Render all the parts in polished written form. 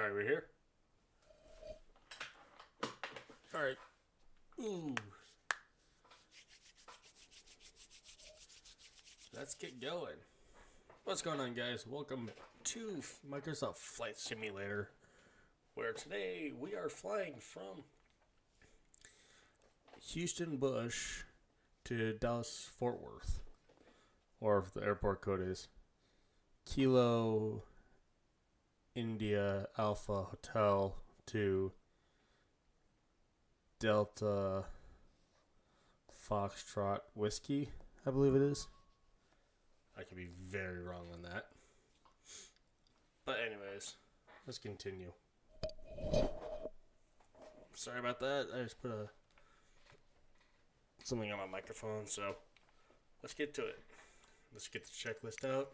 Alright, we're here. Alright. Ooh. Let's get going. What's going on, guys? Welcome to Microsoft Flight Simulator, where today we are flying from Houston Bush to Dallas Fort Worth, or if the airport code is Kilo India Alpha Hotel to Delta Foxtrot Whiskey, I believe it is. I could be very wrong on that. But anyways, let's continue. Sorry about that. I just put something on my microphone, so let's get to it. Let's get the checklist out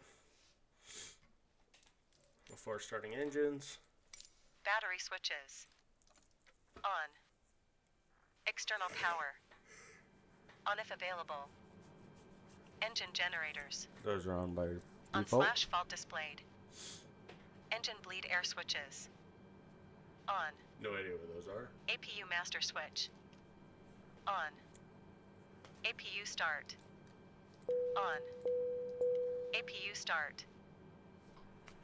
before starting engines. Battery switches. On. External power. On if available. Engine generators. Those are on by On default. slash fault displayed. Engine bleed air switches. On. No idea what those are. APU master switch. On. APU start. On. APU start.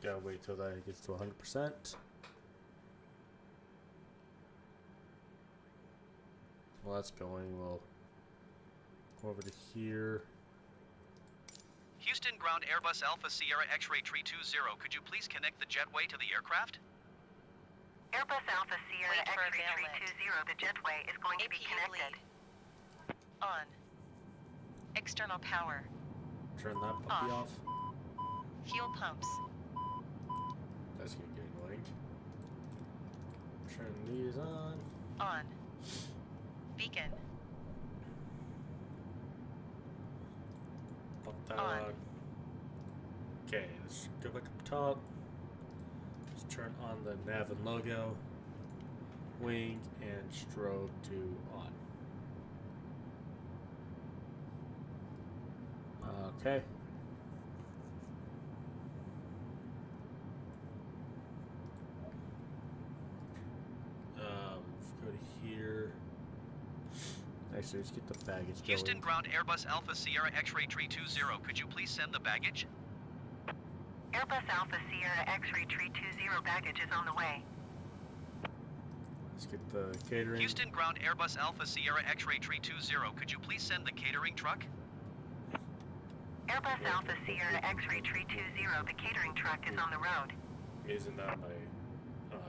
Gotta wait till that gets to 100%. Well, that's going. We'll go over to here. Houston Ground Airbus Alpha Sierra X-Ray Tree 20. Could you please connect the jetway to the aircraft? Airbus Alpha Sierra Wait for X-Ray availment. 320, the jetway is going to be APU connected. bleed. On. External power. Turn that puppy off. Fuel pumps. That's gonna get annoying. Turn these on. On. Beacon. Pop that On. on. Okay, let's go back up top. Let's turn on the nav and logo. Wing and strobe to on. Okay. Go to here. Actually, let's get the baggage Houston going. Ground Airbus Alpha Sierra X-Ray Tree 20. Could you please send the baggage? Airbus Alpha Sierra X-Ray 320 baggage is on the way. Let's get the catering. Houston Ground Airbus Alpha Sierra X-Ray Tree 20. Could you please send the catering truck? Airbus Alpha Sierra X-Ray 320, the catering truck is on the road. Isn't that my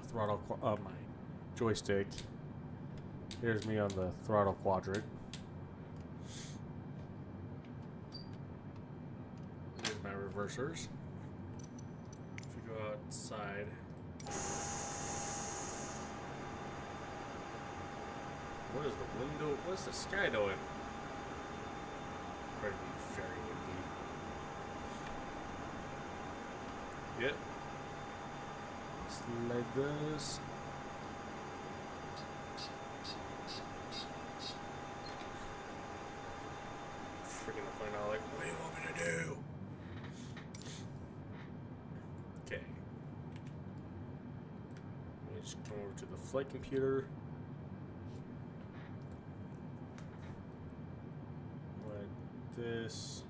throttle? My joystick. Here's me on the throttle quadrant. Here's my reversers. If we go outside. What is the window? What's the sky doing? Probably be very windy. Yep. Just like this. Freaking the plane out like, what do you want me to do? Okay. Let me just come over to the flight computer. Like this.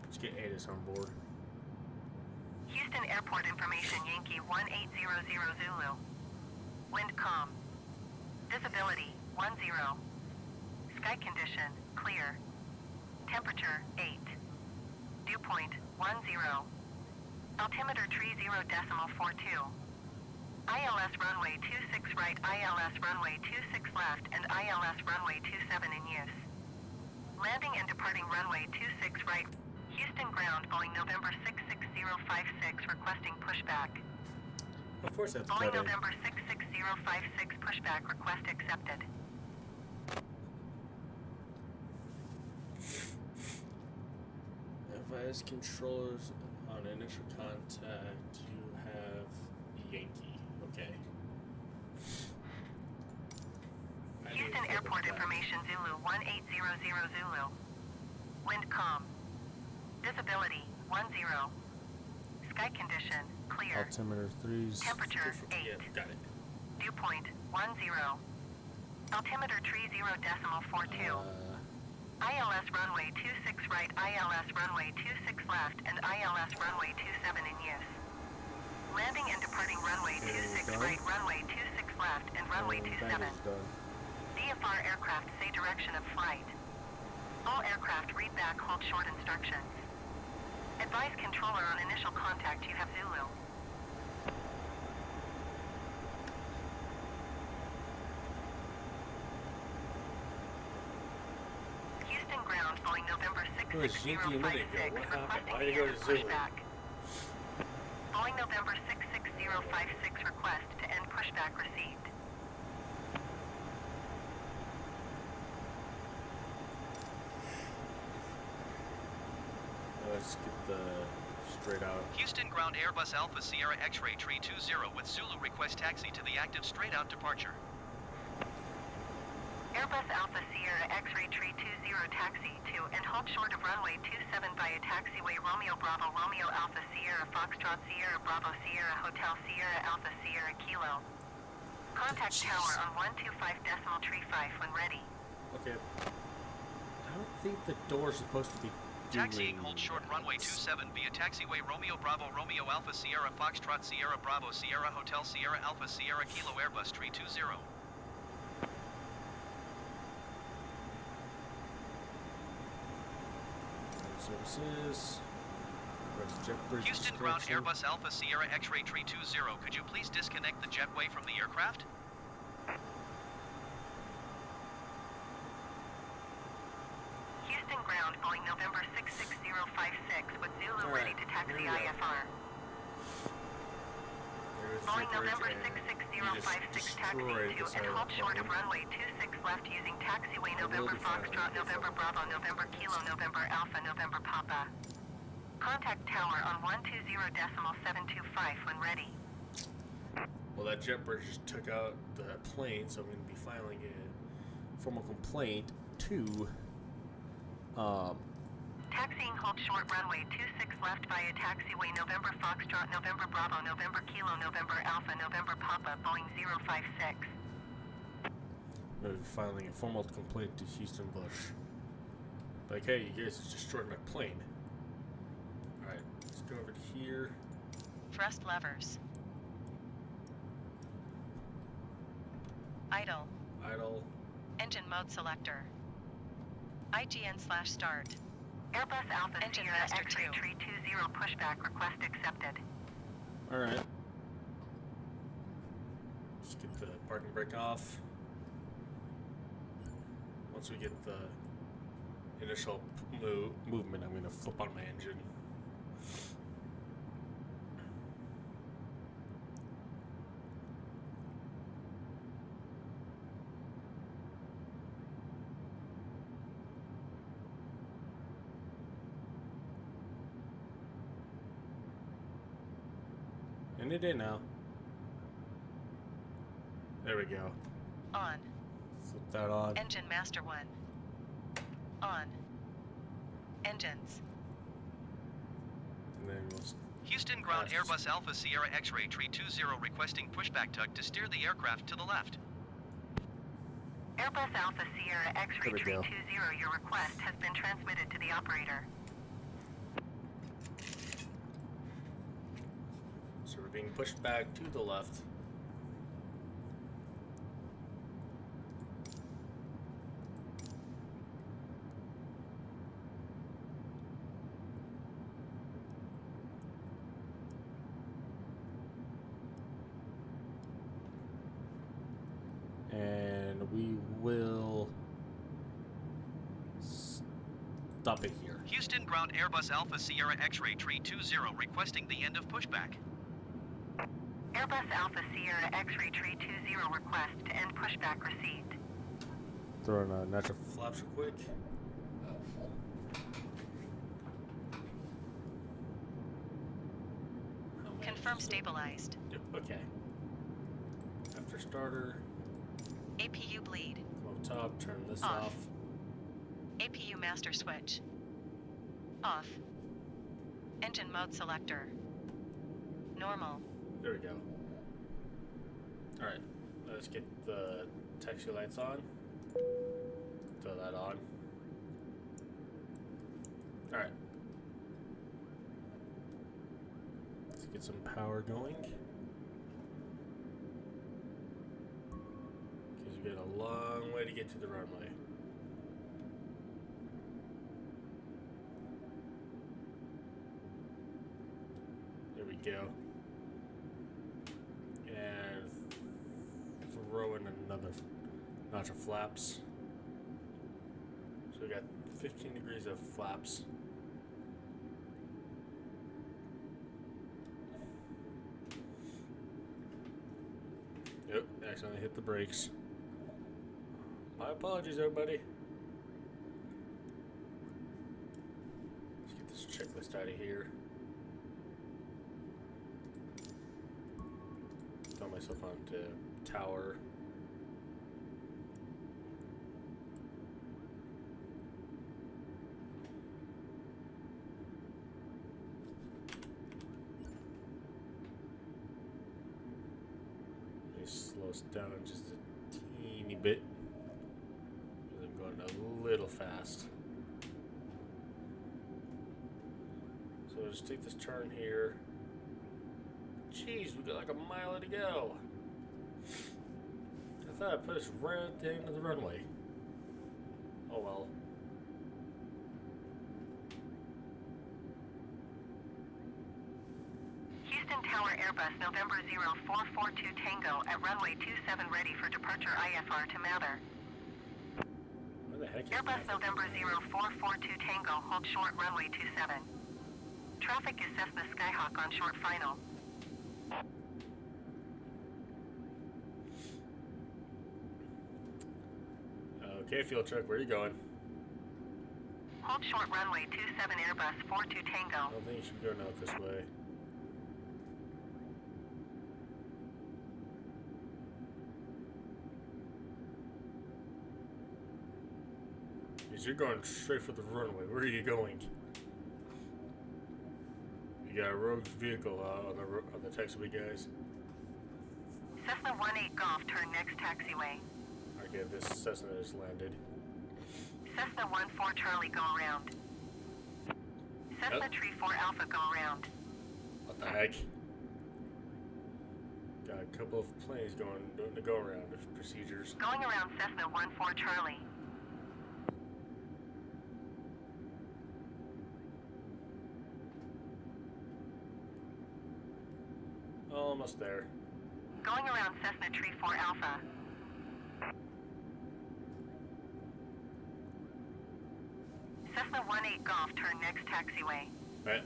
Let's get ATIS on board. Houston Airport Information Yankee 1800 Zulu. Wind calm. Visibility 10. Sky condition clear. Temperature 8. Dew point 10. Altimeter tree 0.42. ILS runway 26 right, ILS runway 26 left, and ILS runway 27 in use. Landing and departing runway 26 right. Houston ground Boeing November 66056 requesting pushback. Of course, that's Boeing cut November 66056 pushback request accepted. Advise controllers on initial contact. You have Yankee. Okay. report back. information Zulu 1800 Zulu. Wind calm. Visibility 10. Sky condition clear. Altimeter 3's. Temperature 8. Yeah, got it. Dew point 10. Altimeter tree 0.42. ILS runway 26 right, ILS runway 26 left, and ILS runway 27 in use. Landing and departing runway 26 done. right, runway 26 left, and runway 27. Baggage done. DFR aircraft say direction of flight. All aircraft read back hold short instructions. Advise controller on initial contact you have Zulu. Houston ground Boeing November It was Yankee a minute ago. 66056 What happened? requesting Why did it go to Zulu? pushback. Boeing November 66056 request to end pushback received. Let's get the straight out. Houston ground Airbus Alpha Sierra X-ray tree 20 with Zulu request taxi to the active straight out departure. Airbus Alpha Sierra X-ray tree 20 taxi to and hold short of runway 27 via taxiway Romeo Bravo Romeo Alpha Sierra Foxtrot Sierra Bravo Sierra Hotel Sierra Alpha Sierra Kilo. Contact tower on 125.35 when ready. Okay. I don't think the door's supposed to be Taxiing doing hold short that. runway 27 via taxiway Romeo Bravo Romeo Alpha Sierra Foxtrot Sierra Bravo Sierra Hotel Sierra Alpha Sierra Kilo Airbus tree 20. Services. Press jet bridge Houston ground disconnection. Airbus Alpha Sierra X-ray tree 20. Could you please disconnect the jetway from the aircraft? Houston ground Boeing November 66056 with Zulu All ready right, to taxi here we go. IFR. There's the Boeing jet bridge, November and you just 66056 taxi destroyed to this and hold short of airplane. runway 26 left using taxiway I will November be fine. Foxtrot November Bravo November Kilo November Alpha November Papa. Contact tower on 120.725 when ready. Well, that jet bridge just took out the plane, so I'm going to be filing a formal complaint to Taxiing hold short runway 26 left via taxiway November Foxtrot November Bravo November Kilo November Alpha November Papa Boeing 056. I'm going to be filing a formal complaint to Houston Bush. Like, hey, you guys just destroyed my plane. Alright, let's go over to here. Thrust levers. Idle. Idle. Engine mode selector. IGN/start. Airbus Alpha Engine Sierra master X-ray 2. tree 20 pushback request accepted. Alright. Let's get the parking brake off. Once we get the initial movement, I'm going to flip on my engine. Any day now. There we go. On. Flip that on. Engine master 1. On. Engines. And then we'll Houston ground That's- Airbus Alpha Sierra X-ray tree 20 requesting pushback tug to steer the aircraft to the left. Airbus Alpha Sierra X-ray There we tree go. 20, your request has been transmitted to the operator. So we're being pushed back to the left. And we will stop it here. Houston ground Airbus Alpha Sierra X-ray tree 20 requesting the end of pushback. Airbus Alpha Sierra X-ray tree 20 request to end pushback received. Throw in a natural flaps real quick. Confirm stabilized. Yep, okay. After starter, APU bleed. go up top, turn this Off. off. APU master switch. Off. Engine mode selector. Normal. There we go. Alright, let's get the taxi lights on. Throw that on. Alright. Let's get some power going. Because we got a long way to get to the runway. There we go. And throw in another notch of flaps. So we got 15 degrees of flaps. Yep, accidentally hit the brakes. My apologies, everybody. Let's get this checklist out of here. Throw myself onto tower. Let me slow us down just a teeny bit. Because I'm going a little fast. So we'll just take this turn here. Jeez, we got like a mile to go. I thought I put us right at the end of the runway. Oh well. Houston Tower Airbus November 0442 Tango at runway 27 ready for departure IFR to Mather. Where the heck is Airbus Mather? November 0442 Tango, hold short runway 27. Traffic is Cessna Skyhawk on short final. Okay, field truck, where are you going? Hold short runway 27 Airbus 42 I Tango. don't think you should be going out this way. Because you're going straight for the runway. Where are you going? You got a rogue vehicle on the taxiway, guys. Cessna 18 Golf, turn next taxiway. Okay, this Cessna just landed. Cessna 14 Charlie, go around. Cessna Yep. Tree 4 Alpha, go around. What the heck? Got a couple of planes doing the go around procedures. Going around Cessna 14 Charlie. Almost there. Going around Cessna Tree 4 Alpha. Cessna 18 Golf, turn next taxiway. Right.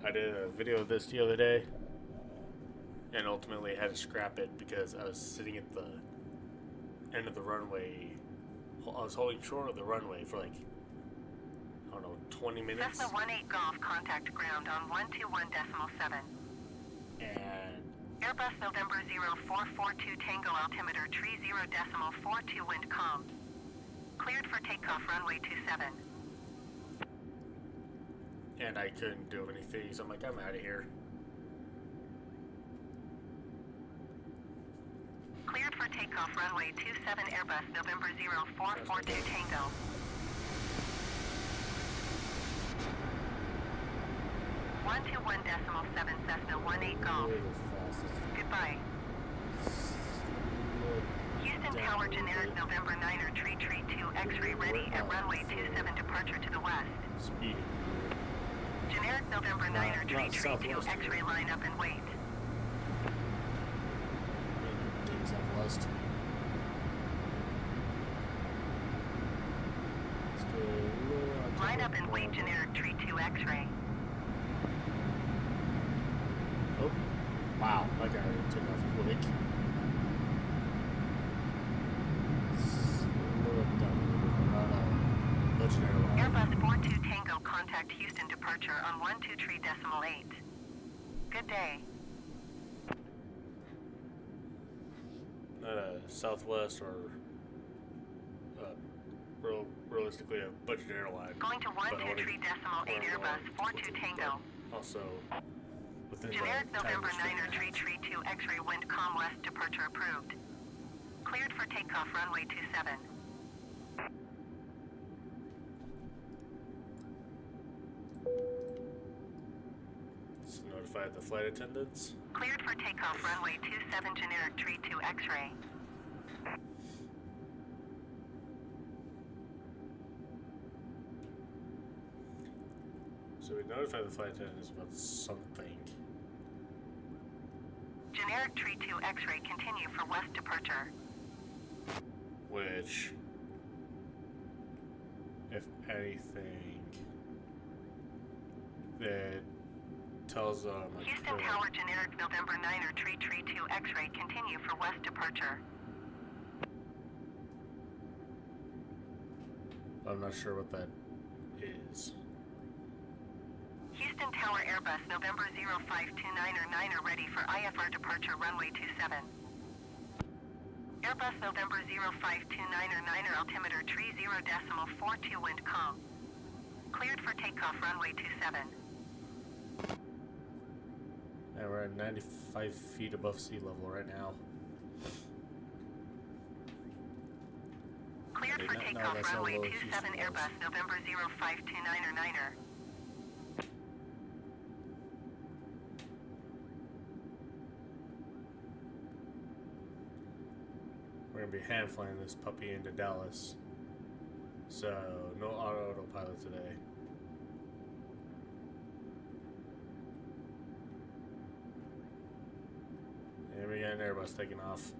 I did a video of this the other day, and ultimately had to scrap it because I was sitting at the end of the runway. I was holding short of the runway for like, I don't know, 20 minutes. Cessna 18 Golf, contact ground on 121.7. And Airbus November 0442 Tango, altimeter tree 0.42, wind calm. Cleared for takeoff runway 27. and I couldn't do anything, so I'm like, I'm out of here. Cleared for takeoff runway 27 Airbus November 0442 Tango. One two 1.7 Cessna 18 Golf. Goodbye. Houston Tower generic November 9er tree 2 X-ray ready at runway 27 departure to the west. Speeding. Generic November 9er tree 2 southwest. X-ray line up and wait. Southwest. Let's go a little on top Line of up and wait, the- generic tree 2 X-ray. Oh, wow, that guy took off quick. Slow it down a little bit. On a budget airline. Airbus 42 Tango, contact Houston departure on 123.8. Good day. not a Southwest or realistically a budget airline. Going to but I wanna 123 decimal 8 learn more Airbus 42 with it, Tango. but also within Generic the time November restraint 9er I tree have. tree 2 X-ray wind calm west departure approved. Cleared for takeoff runway 27. Let's notify the flight attendants. Cleared for takeoff runway 27 generic tree 2 X-ray. So we notify the flight attendants about something. Generic tree 2 X-ray continue for west departure. Which, if anything, that tells them I Houston could- Tower generic November 9er tree tree 2 X-ray continue for west departure. I'm not sure what that is. Houston Tower Airbus November 0529er 9er ready for IFR departure runway 27. Airbus November 0529er 9er altimeter tree 0.42 wind calm. Cleared for takeoff runway 27. And we're at 95 feet above sea level right now. Cleared I for did not know takeoff that's how runway low 27 Houston was. Airbus November 0529er 9er. We're gonna be hand flying this puppy into Dallas. So no autopilot today. And we got an Airbus taking off.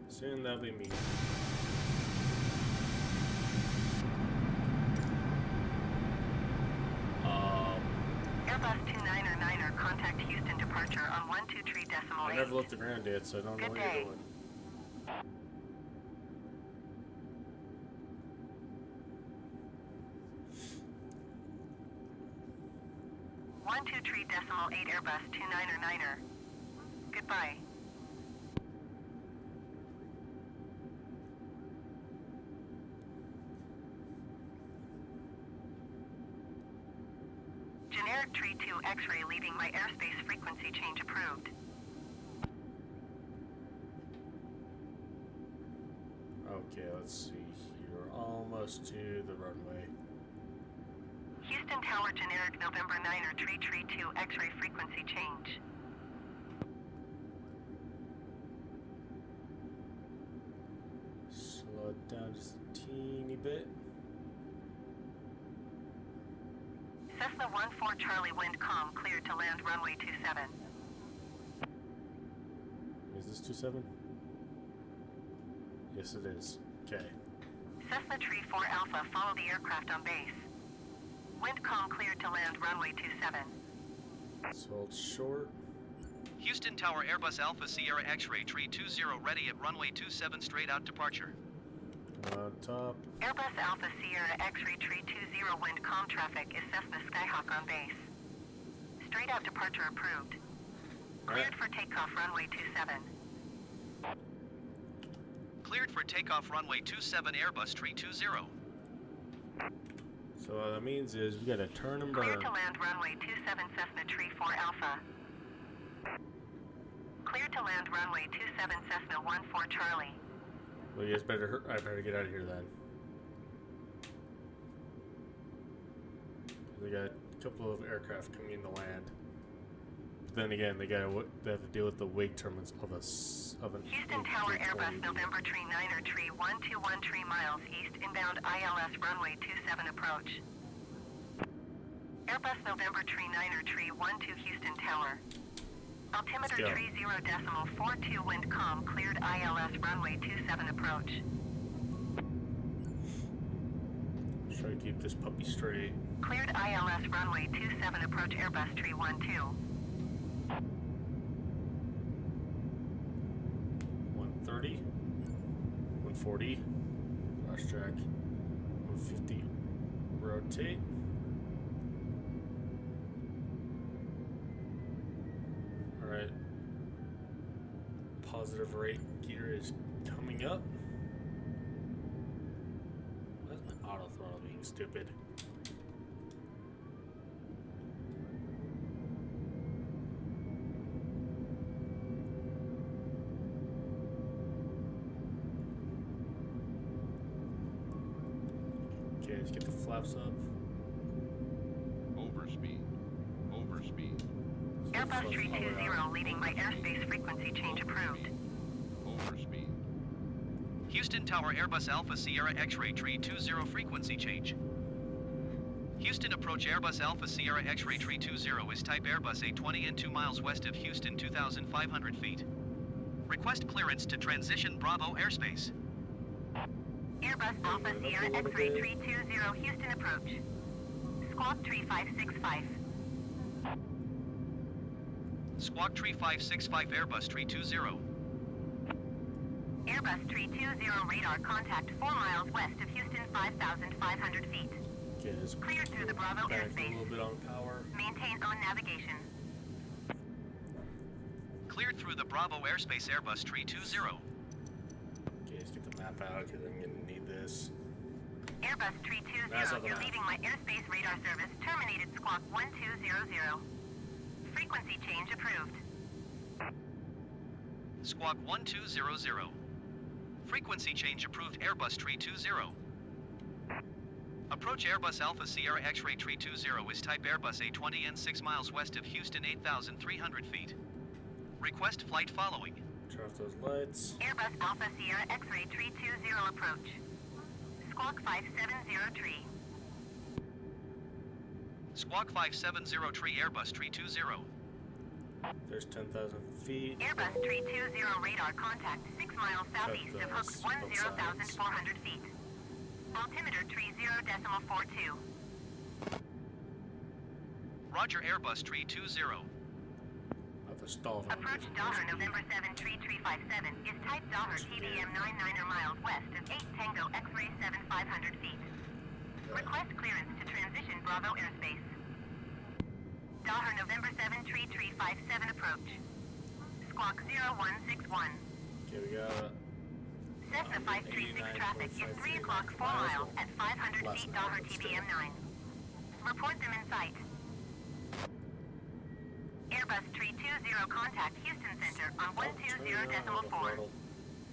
Soon that'll be me. Airbus 29er 9er contact Houston departure on 123 decimal I 8. never looked the ground yet, so I don't know Good what day. you're doing. One two three decimal 8 Airbus 29er 9er. Goodbye. Generic tree 2 X-ray leaving my airspace frequency change approved. Okay, let's see here. Almost to the runway. Houston Tower generic November 9er tree 2 X-ray frequency change. Slow it down just a teeny bit. Cessna 14 Charlie wind calm cleared to land runway 27. Is this 27? Yes, it is. Okay. Cessna tree 4 Alpha follow the aircraft on base. Wind calm cleared to land runway 27. Let's hold short. Houston Tower Airbus Alpha Sierra X-ray tree 20 ready at runway 27 straight out departure. On top. Airbus Alpha Sierra X-ray tree 20 wind calm traffic is Cessna Skyhawk on base. Straight out departure approved. Cleared for takeoff runway 27. Cleared for takeoff runway 27 Airbus tree 20. So what that means is we gotta turn and Cleared burn. to land runway 27 Cessna tree 4 Alpha. Cleared to land runway 27 Cessna 14 Charlie. Well, you guys better. I better get out of here then. They got a couple of aircraft coming in to land. But then again, they have to deal with the wake turbulence of an Houston Tower Airbus A320. November tree 9er tree 1213 miles east inbound ILS runway 27 approach. Airbus November tree 9er tree 12 Houston Tower. Altimeter Let's go. tree 0.42 wind calm cleared ILS runway 27 approach. Try to keep this puppy straight. Cleared ILS runway 27 approach Airbus tree 12. 130. 140. Cross track. 150. Rotate. Alright. Positive rate gear is coming up. Why is my auto throttle being stupid? Okay, let's get the flaps up. Overspeed. Overspeed. Airbus 320 leading my airspace frequency change approved. Overspeed. Houston Tower Airbus Alpha Sierra X-Ray Tree 20 frequency change. Houston approach Airbus Alpha Sierra X-Ray Tree 20 is type Airbus A20 and 2 miles west of Houston 2,500 feet. Request clearance to transition Bravo airspace. Airbus Alpha Sierra X-Ray 320 Houston approach. Squawk 3565. Squawk Tree 565 Airbus Tree 20. Airbus 320 radar contact 4 miles west of Houston 5,500 feet. Okay, let's Cleared through the Bravo back a airspace. little bit on power. Maintain on navigation. Cleared through the Bravo airspace Airbus Tree 20. Okay, let's get the map out because I'm gonna need this. Airbus That's 320, not the you're map. leaving my airspace radar service. Terminated squawk 1200. Frequency change approved. Squawk 1200. Frequency change approved Airbus Tree 20. Approach Airbus Alpha Sierra X-Ray Tree 20 is type Airbus A20 and 6 miles west of Houston 8,300 feet. Request flight following. Turn off those lights. Airbus Alpha Sierra X-Ray 320 approach. Squawk 570 Squawk 570 Tree Airbus Tree 20. There's 10,000 feet. Airbus 320 radar contact 6 miles southeast of Hook those, both 10,400 feet. Altimeter 30.42. Roger Airbus Tree 20. About to stall if I'm Approach getting Daher close. November 7 3357 is type Daher TBM 99 miles west of 8 Tango X-ray 7500 feet. Request clearance to transition Bravo airspace. Daher November 7 3357 approach. Squawk 0161. Okay, we got Cessna 536 traffic is 3 o'clock 4 miles at 500 Less feet than Daher that, but TBM 9. Report them in sight. Airbus 320 contact Houston Center on 120.4.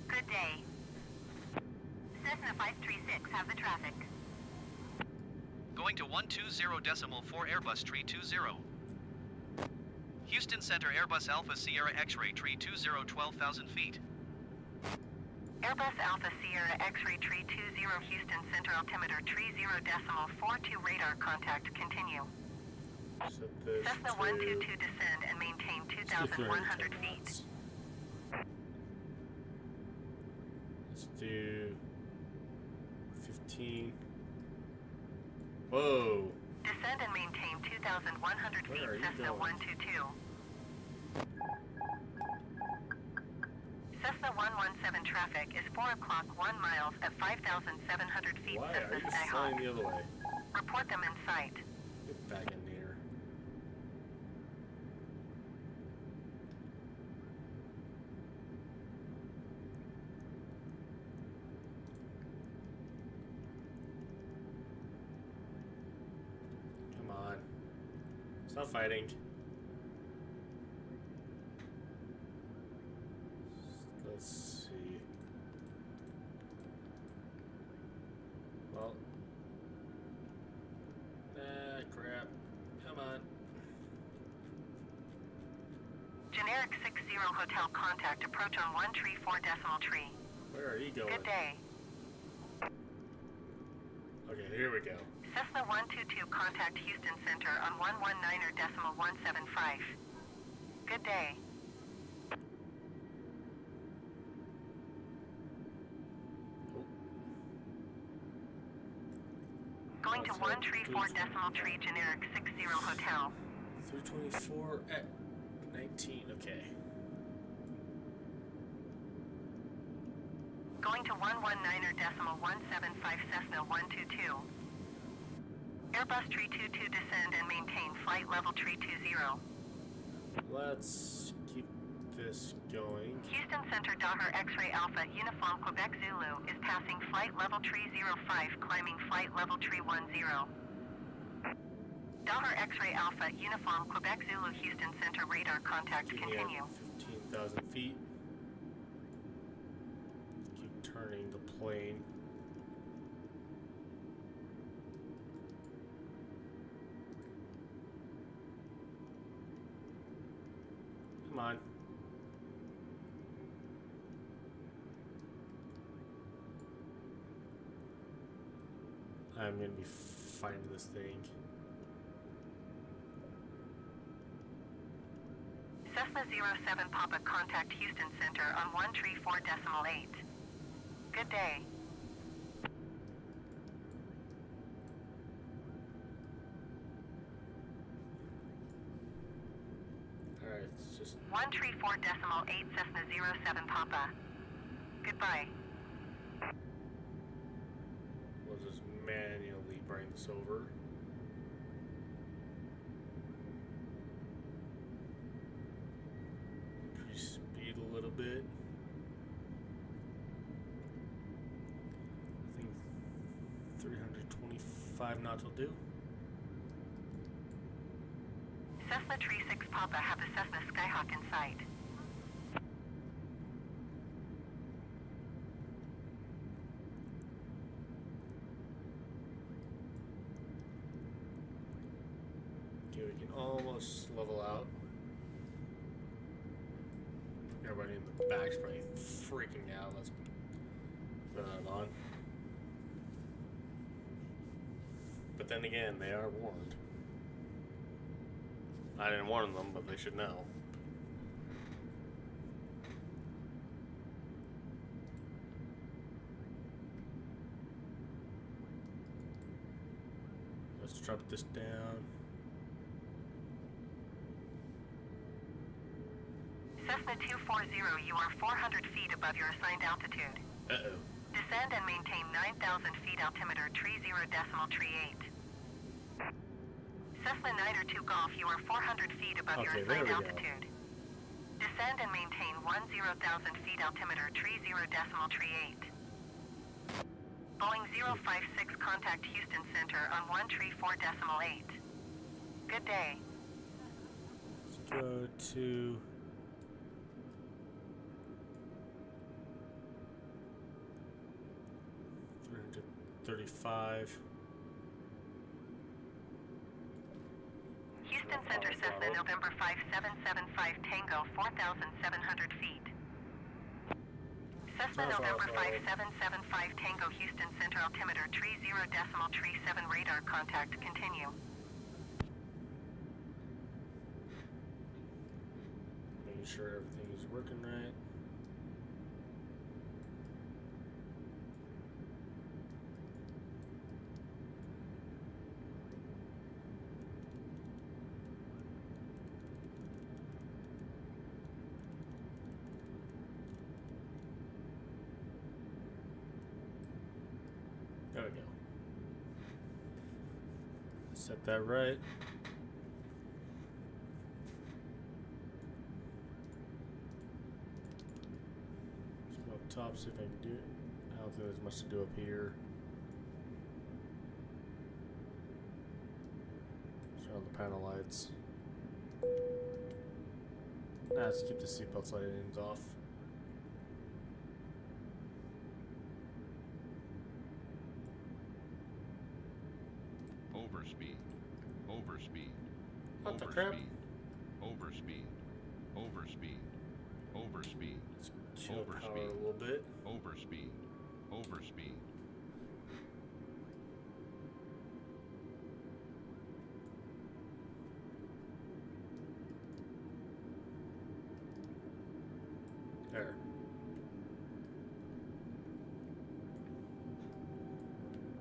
Good day. Cessna 536 have the traffic. Going to 120.4 Airbus Tree 20. Houston Center Airbus Alpha Sierra X-Ray Tree 20 12,000 feet. Airbus Alpha Sierra X-Ray Tree 20 Houston Center altimeter 30.42 radar contact continue. set this Cessna to 122 descend and maintain 2,100 feet. Let's do 15. Whoa. Descend and maintain 2,100 feet Where are you Cessna going? 122. Cessna 117 traffic is 4 o'clock 1 miles at 5,700 feet Why are Cessna you Skyhawk. flying the other way? Report them in sight. Get back in here. Come on. Stop fighting. Let's see. Well. Crap. Come on. Generic 60 hotel contact approach on 134.3. Where are you going? Good day. Okay, here we go. Cessna 122 contact Houston Center on 119.175. Good day. Oh. Going to That's it. 134.3 generic 60 hotel. 324 at 19. Okay. Going to 119.175 Cessna 122. Airbus Tree 22 descend and maintain flight level Tree 20. Let's keep this going. Houston Center Daher X-Ray Alpha Uniform Quebec Zulu is passing flight level Tree 05, climbing flight level Tree 10. Daher X-Ray Alpha Uniform Quebec Zulu Houston Center radar contact continue. 15,000 feet. Keep turning the plane. Come on. I'm gonna be finding this thing. Cessna 07 Papa contact Houston Center on 134.8. Good day. Alright, it's just 134.8 Cessna 07 Papa. Goodbye. we'll just manually bring this over. Increase speed a little bit. I think 325 knots will do. Cessna Tree 6 Papa have the Cessna Skyhawk in sight. Okay, we can almost level out. Everybody in the back's probably freaking out. Let's put that on. But then again, they are warned. I didn't warn them, but they should know. Let's drop this down. Cessna 240, you are 400 feet above your assigned altitude. Uh-oh. Descend and maintain 9,000 feet altimeter Tree 0 decimal Tree 8. Cessna Niner 2 Golf, you are 400 feet above your Okay, there assigned we go. altitude. Descend and maintain 10,000 feet altimeter Tree 0 decimal Tree 8. Boeing 056 contact Houston Center on 134.8. Good day. Let's go to 335. Houston Center Cessna November 5775 Tango 4,700 feet. Cessna November 5775 Tango Houston Center altimeter Tree 0 decimal Tree 7 radar contact continue. Making sure everything is working right. There we go. Set that right. Let's go up top, see if I can do it. I don't think there's much to do up here. Turn on the panel lights. Let's keep the seatbelt lights off. Overspeed. Overspeed. What the crap? Overspeed. Overspeed. Overspeed. Let's chill power a little bit. Overspeed. Overspeed. There.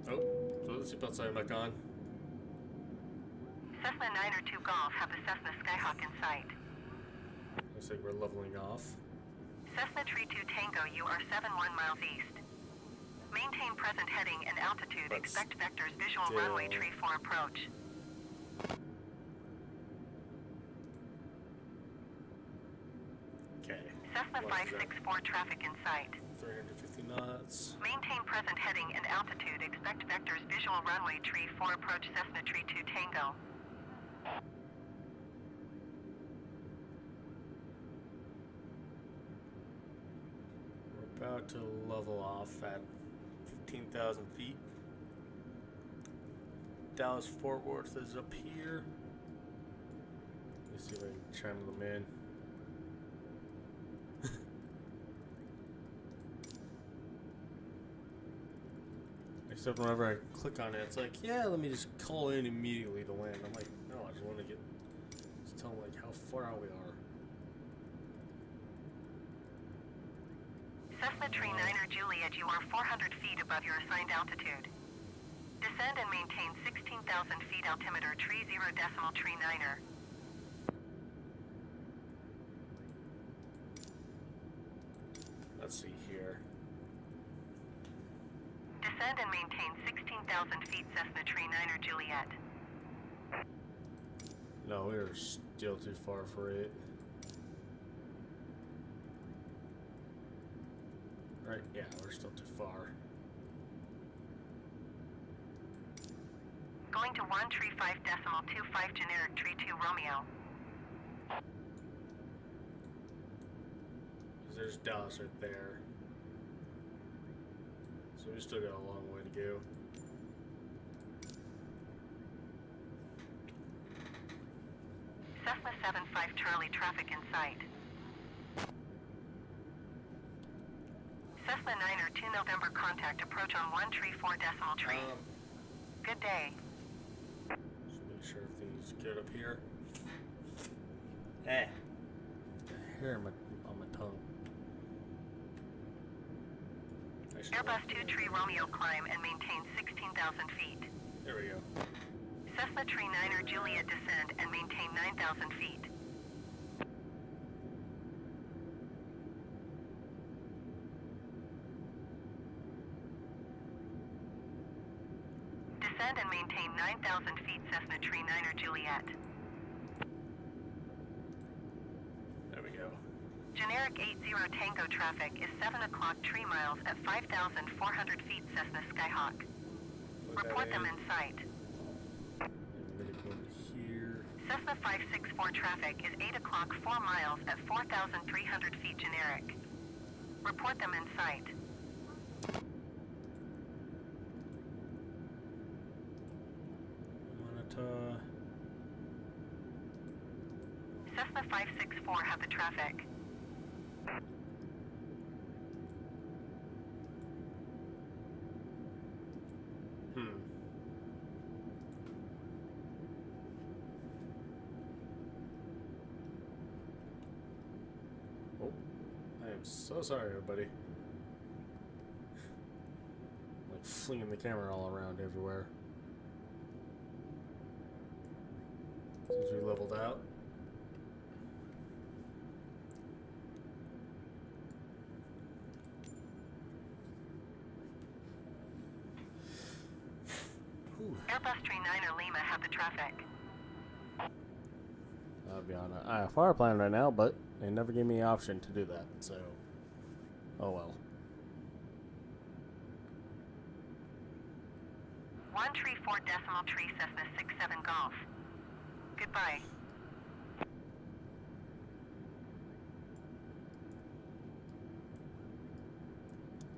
Oh, so the seatbelt sign back on. Cessna Niner 2 Golf have the Cessna Skyhawk in sight. Looks like we're leveling off. Cessna Tree 2 Tango Tango, you are 71 miles east. Maintain present heading and altitude. But Expect vectors visual still- runway tree 4 approach. Okay. Cessna What is that? 564 traffic in sight. 350 knots. Maintain present heading and altitude. Expect vectors visual runway tree 4 approach Cessna tree 2 Tango. We're about to level off at 15,000 feet. Dallas Fort Worth is up here. Let's see if I can chime them in. Except whenever I click on it, it's like, yeah, let me just call in immediately to land. I'm like, no, I just want to just tell them like how far out we are. Cessna tree 9er Juliet, you are 400 feet above your assigned altitude. Descend and maintain 16,000 feet altimeter tree 0 decimal tree 9er. Let's see here. Descend and maintain 16,000 feet Cessna tree 9er Juliet. No, we're still too far for it. Right, yeah, we're still too far. Going to 1 tree 5 decimal 25 generic tree 2 Romeo. 'Cause there's Dallas right there. So we still got a long way to go. Cessna 75 Charlie traffic in sight. Cessna 9er 2 November contact approach on 1 tree 4 decimal tree. Good day. Just make sure everything's good up here. Eh. The hair on my tongue. Actually, Airbus 2 tree Romeo climb and maintain 16,000 feet. there we go. Cessna tree 9er Juliet descend and maintain 9,000 feet. Descend and maintain 9,000 feet Cessna tree 9er Juliet. There we go. Generic 80 Tango traffic is 7 o'clock tree miles at 5,400 feet Cessna Skyhawk. Plug that Report them in sight. And we're gonna go over here. Cessna 564 traffic is 8 o'clock 4 miles at 4,300 feet generic. Report them in sight. Monitor. Cessna 564 have the traffic. Oh, I am so sorry, everybody. Like flinging the camera all around everywhere. Since we leveled out. Whew. Airbus tree 9er Lima have the traffic. I'll be on a fire plan right now, but they never gave me the option to do that, so oh well. 1 tree 4 decimal tree Cessna 67 Golf. Goodbye.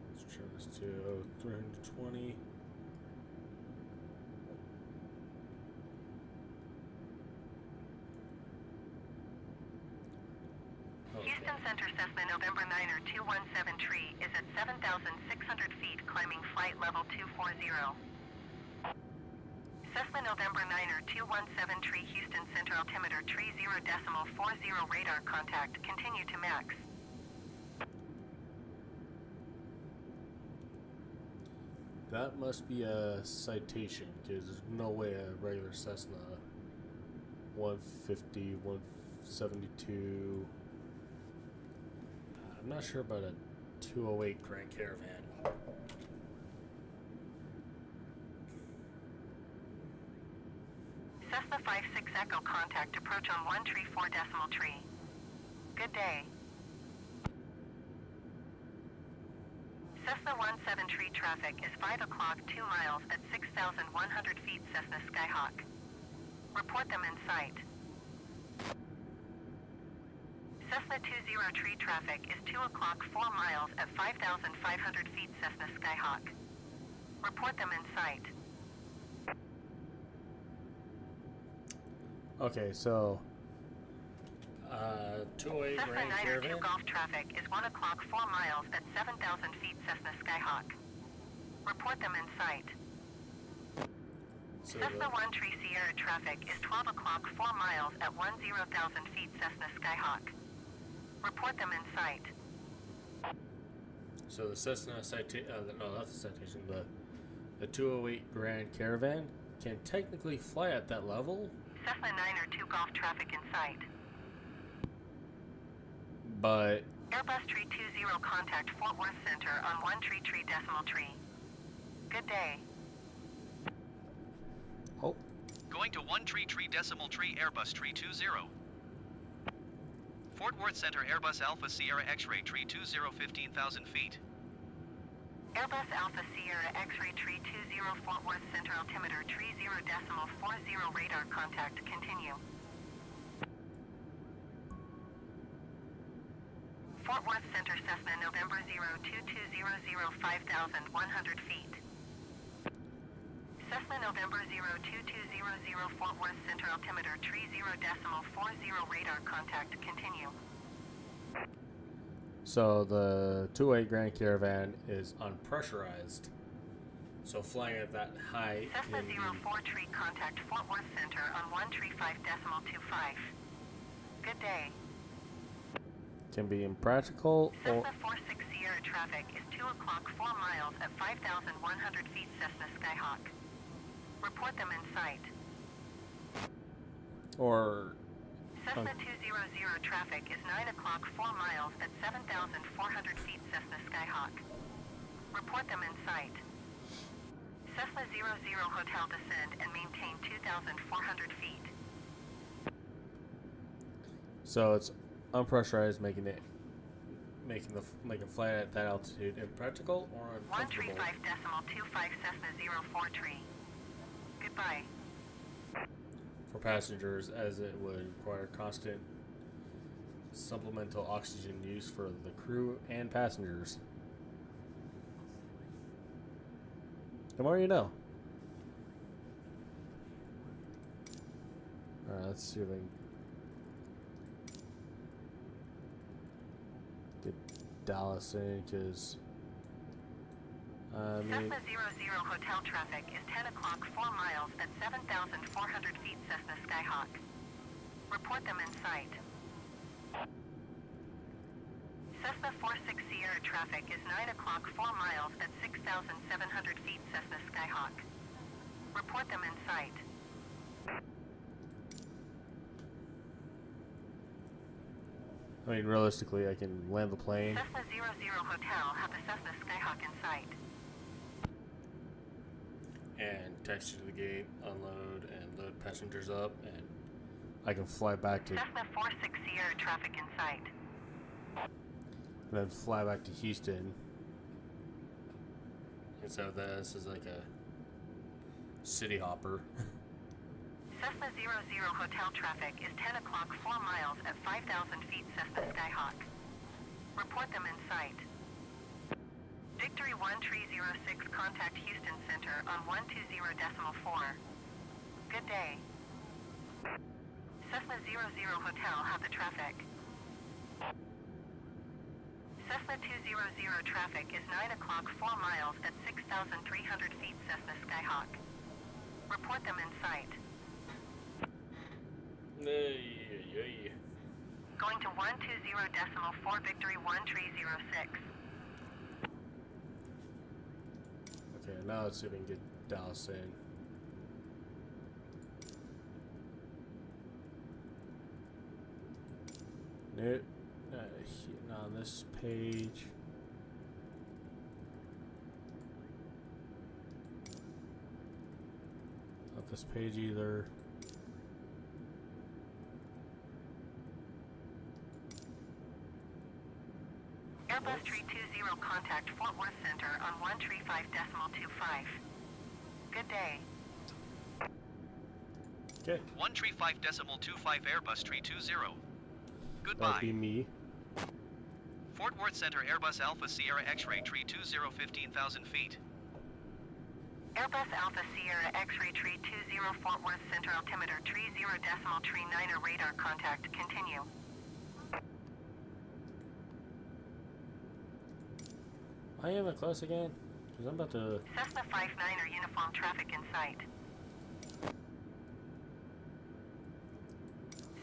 Let's turn this to 320. Houston Center Cessna November 9er 217 tree is at 7,600 feet climbing flight level 240. Cessna November 9er 217 tree Houston Center altimeter tree 0 decimal 40 radar contact continue to max. That must be a citation, because there's no way a regular Cessna 150, 172. I'm not sure about a 208 Grand Caravan. Cessna 56 Echo contact approach on 134 decimal tree. Good day. Cessna 17 tree traffic is 5 o'clock 2 miles at 6,100 feet Cessna Skyhawk. Report them in sight. Cessna 20 tree traffic is 2 o'clock 4 miles at 5,500 feet Cessna Skyhawk. Report them in sight. Okay, so 208 Cessna Grand 902 Caravan. Golf traffic is 1 o'clock 4 miles at 7,000 feet Cessna Skyhawk. Report them in sight. So Cessna 1 Tree Sierra traffic is 12 o'clock 4 miles at 10,000 feet Cessna Skyhawk. Report them in sight. So the Cessna citation, no, not the citation, the 208 Grand Caravan can technically fly at that level, Cessna 902 Golf traffic in sight. but Airbus Tree 20 contact Fort Worth Center on 1 tree decimal tree. Good day. oh, Going to 1 tree decimal tree Airbus tree 20. Fort Worth Center Airbus Alpha Sierra X-ray tree 20 15,000 feet. Airbus Alpha Sierra X-ray tree 20 Fort Worth Center altimeter tree 0.40 radar contact continue. Fort Worth Center Cessna November 0220 5,100 feet. Cessna November 0220 Fort Worth Center altimeter tree 0.40 radar contact continue. so the 208 Grand Caravan is unpressurized. So flying at that high Cessna in the 04 tree contact Fort Worth Center on 135.25. Good day. can be impractical or Cessna 46 Sierra traffic is 2 o'clock 4 miles at 5,100 feet Cessna Skyhawk. Report them in sight. or Cessna 200 traffic is 9 o'clock 4 miles at 7,400 feet Cessna Skyhawk. Report them in sight. Cessna 00 Hotel descend and maintain 2,400 feet. so it's unpressurized, making flight at that altitude impractical or uncomfortable. 135.25 Cessna 04 tree. Goodbye. For passengers, as it would require constant supplemental oxygen use for the crew and passengers. The more you know. Alright, let's see if I can get Dallas in, because I mean, Cessna 00 hotel traffic is 10 o'clock 4 miles at 7,400 feet Cessna Skyhawk. Report them in sight. Cessna 46 Sierra traffic is 9 o'clock 4 miles at 6,700 feet Cessna Skyhawk. Report them in sight. I mean, realistically, I can land the plane. Cessna 00 hotel have the Cessna Skyhawk in sight. And taxi to the gate, unload, and load passengers up, and I can fly back to, Cessna 46 Sierra traffic in sight. and then fly back to Houston. And so this is like a city hopper. Cessna 00 hotel traffic is 10 o'clock 4 miles at 5,000 feet Cessna Skyhawk. Report them in sight. Victory 1306 contact Houston Center on 120.4. Good day. Cessna 00 hotel have the traffic. Cessna 200 traffic is 9 o'clock 4 miles at 6,300 feet Cessna Skyhawk. Report them in sight. Going to 120.4 Victory 1306. Okay, now let's see if we can get Dallas in. Nope. Not on this page. this page either. Airbus Tree 20 contact Fort Worth Center on 135.25. Good day. Okay, 135.25 Airbus Tree 20. that'd Goodbye. be me. Fort Worth Center Airbus Alpha Sierra X-Ray Tree 20 15,000 feet. Airbus Alpha Sierra X-Ray Tree 20 Fort Worth Center altimeter tree 0.39 radar contact. Continue. I am in class again, because I'm about to... Cessna 59er uniform traffic in sight.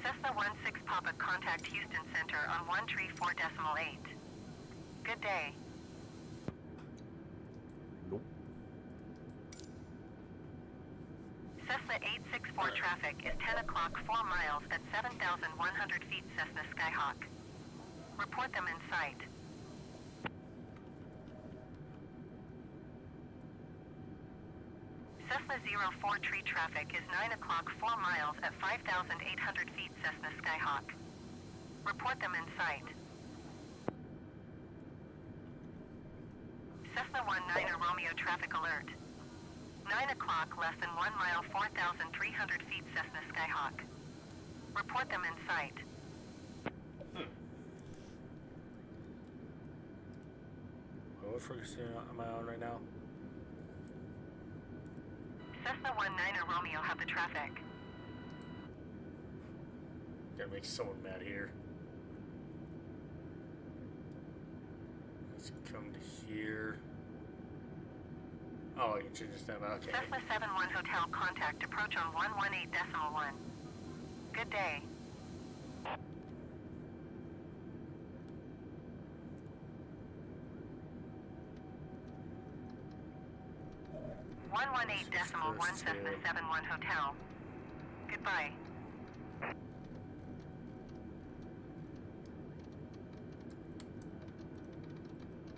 Cessna 16 Papa contact Houston Center on 134.8. Good day. Nope. Cessna 864 traffic is 10 o'clock 4 miles at 7,100 feet Cessna Skyhawk. Report them in sight. Cessna 04 tree traffic is 9 o'clock 4 miles at 5,800 feet Cessna Skyhawk. Report them in sight. Cessna 19er Romeo traffic alert. 9 o'clock less than 1 mile 4,300 feet Cessna Skyhawk. Report them in sight. What frequency am I on right now? Cessna 19er Romeo have the traffic. Gotta make someone mad here. Let's come to here. Oh, I can change this down. Okay. Cessna 71 Hotel contact approach on 118.1. Good day. .1 Cessna 71 Hotel. Goodbye.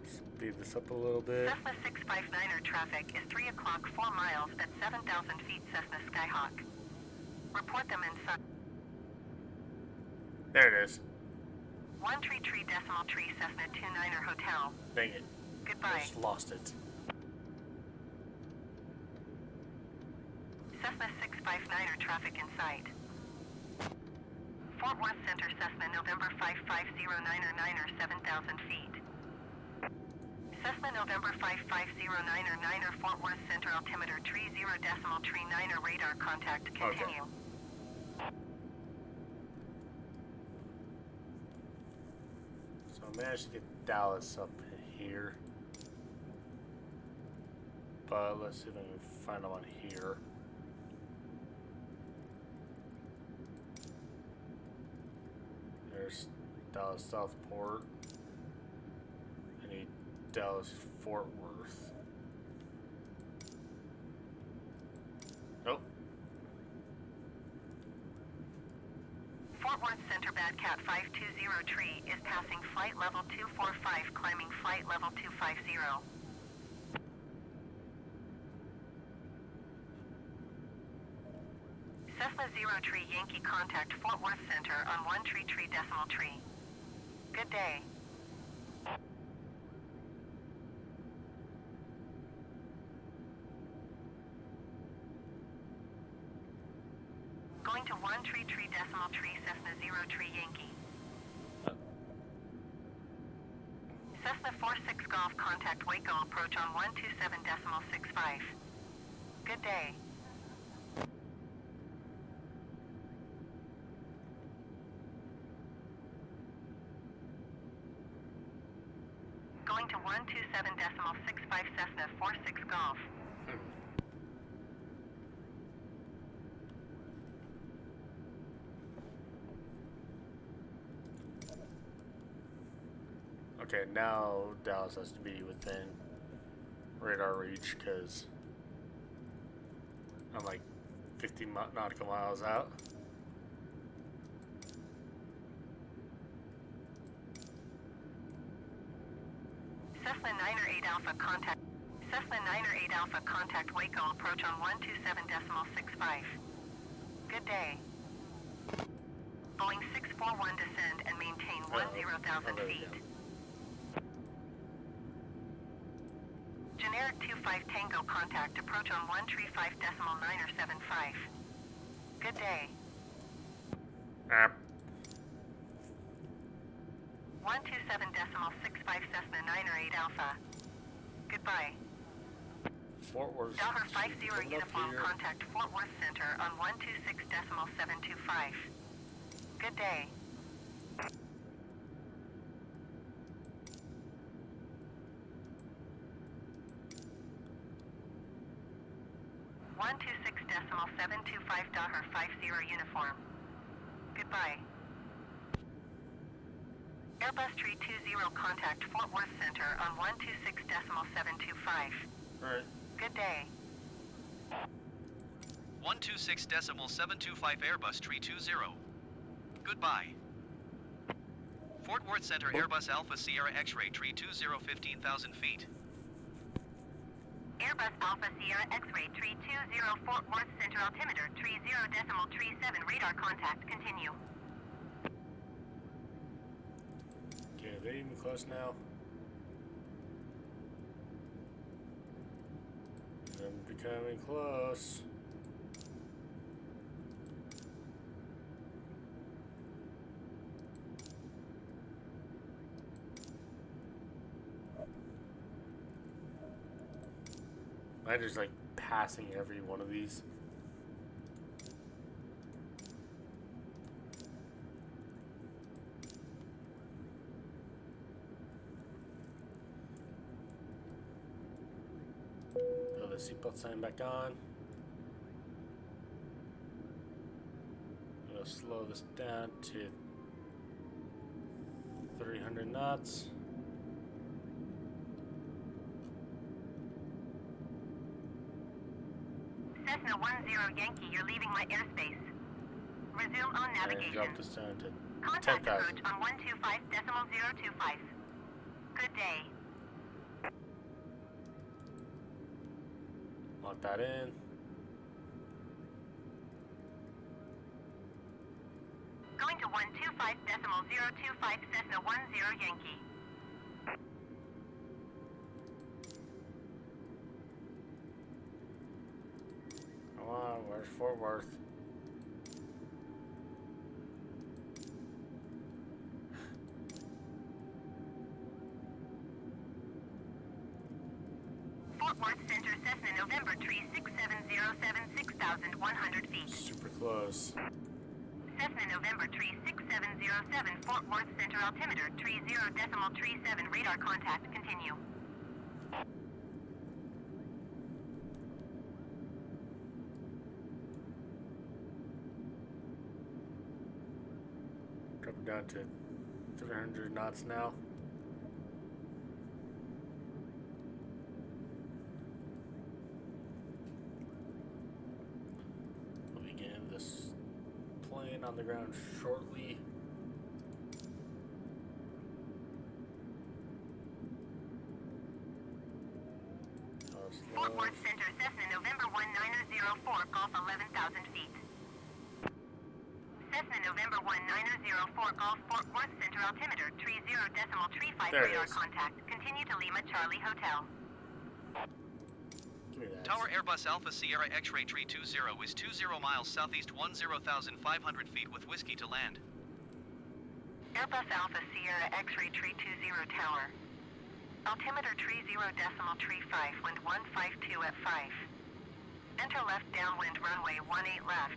Speed this up a little bit. Cessna 659er traffic is 3 o'clock 4 miles at 7,000 feet Cessna Skyhawk. Report them in sight. There it is. 133 decimal tree Cessna 29er Hotel. Dang it. I Goodbye. just lost it. Cessna 659er traffic in sight. Fort Worth Center Cessna November 5509er 7,000 feet. Cessna November 5509er 9er Fort Worth Center altimeter tree 0.39 radar contact. Continue. So I managed to get Dallas up here. But let's see if I can find them on here. There's Dallas Southport. I need Dallas Fort Worth. Nope. Fort Worth Center Bad Cat 520 tree is passing flight level 245 climbing flight level 250. Cessna 0 tree Yankee contact Fort Worth Center on 133 decimal tree. Good day. Going to 133 decimal tree Cessna 0 tree Yankee. Cessna 46 Golf contact Waco approach on 127 decimal 65. Good day. Going to 127 decimal 65 Cessna 46 Golf. Okay, now Dallas has to be within radar reach because I'm like 50 nautical miles out. Cessna 9er 8 Alpha contact. Cessna 9 or 8 Alpha, contact Waco, approach on 127.65. Good day. Boeing 641 descend and maintain 10,000 feet. Generic 25 Tango, contact approach on 135.975. Good day. 127.65 Cessna 9 or 8 Alpha. Goodbye. Fort Worth. Dollar 50 Coming up uniform, here. contact Fort Worth Center on 126.725. Good day. $126.725 uniform. Goodbye. Airbus 320, contact Fort Worth Center on 126.725. Alright. Good day. 126.725 Airbus 320. Goodbye. Fort Worth Center Airbus Alpha Sierra X-Ray 320, 15,000 feet. Airbus Alpha Sierra X-Ray 320, Fort Worth Center altimeter 30.37, radar contact, continue. Okay, are they even close now? I'm becoming close. I just like passing every one of these. Throw the seatbelt sign back on. We'll slow this down to 300 knots. Cessna 10 Yankee, you're leaving my airspace. Resume on And navigation. drop this down to Contact 10,000. approach on 125.025. Good day. Lock that in. Going to 125.025 Cessna 10 Yankee. Come on, where's Fort Worth? Fort Worth Center, Cessna November 36707, 6,100 feet. Super close. Cessna November 36707, Fort Worth Center altimeter 30.37, radar contact, continue. Drop it down to 300 knots now. We'll begin this plane on the ground shortly. Fort Worth Center, Cessna November 1904, Golf 11,000 feet. Cessna November 1904, Golf Fort Worth Center altimeter 30.35, There it radar is. contact. Continue to Lima Charlie Hotel. Give me that. Tower Airbus Alpha Sierra X-Ray 320 is 20 miles southeast 10,500 feet with whiskey to land. Airbus Alpha Sierra X-Ray 320 Tower. Altimeter 30.35, wind 152 at 5. Enter left downwind runway 18 left.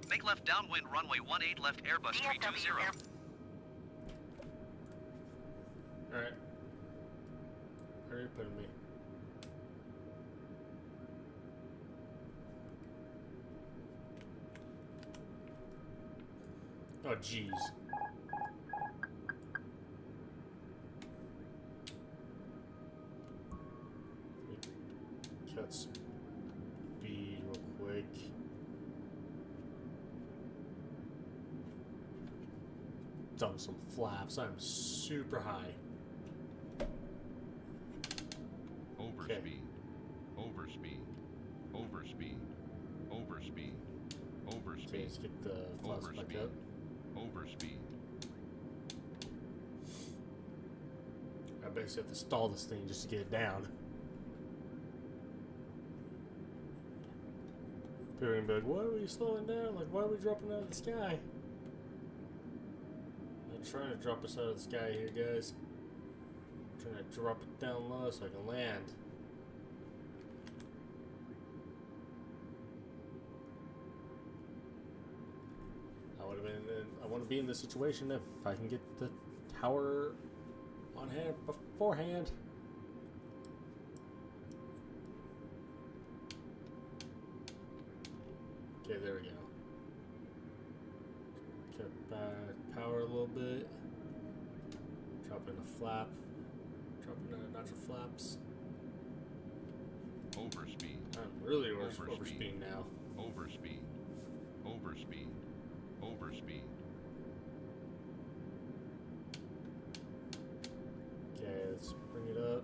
Make left downwind runway 18 left Airbus DFW 320. Air- Alright. Where are you putting me? Oh, jeez. Cut speed real quick. Dump some flaps. I'm super high. Overspeed. Overspeed. Overspeed. Overspeed. Okay, let's Overspeed. get the flaps back Overspeed. up. Overspeed. I basically have to stall this thing just to get it down. People are gonna be like, why are we slowing down? Like, why are we dropping out of the sky? I'm trying to drop us out of the sky here, guys. I'm trying to drop it down low so I can land. I want to be in this situation if I can get the tower on hand beforehand. Okay, there we go. Cut back power a little bit. Drop in a flap. Drop in a notch of flaps. Overspeed. I'm really Overspeed. overspeeding now. Overspeed. Overspeed. Overspeed. Okay, let's bring it up.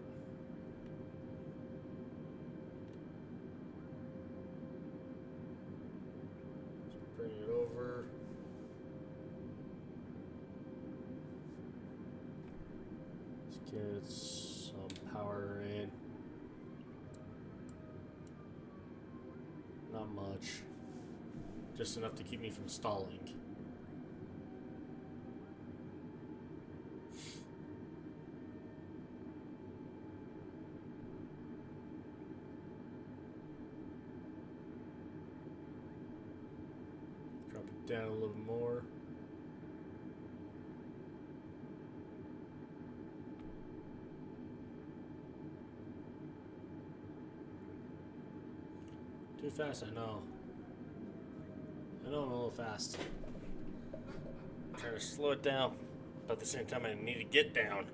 Let's bring it over. Let's get some power in. Not much. Just enough to keep me from stalling. Drop it down a little more. Too fast, I know. I know I'm a little fast. I'm trying to slow it down, but at the same time I need to get down.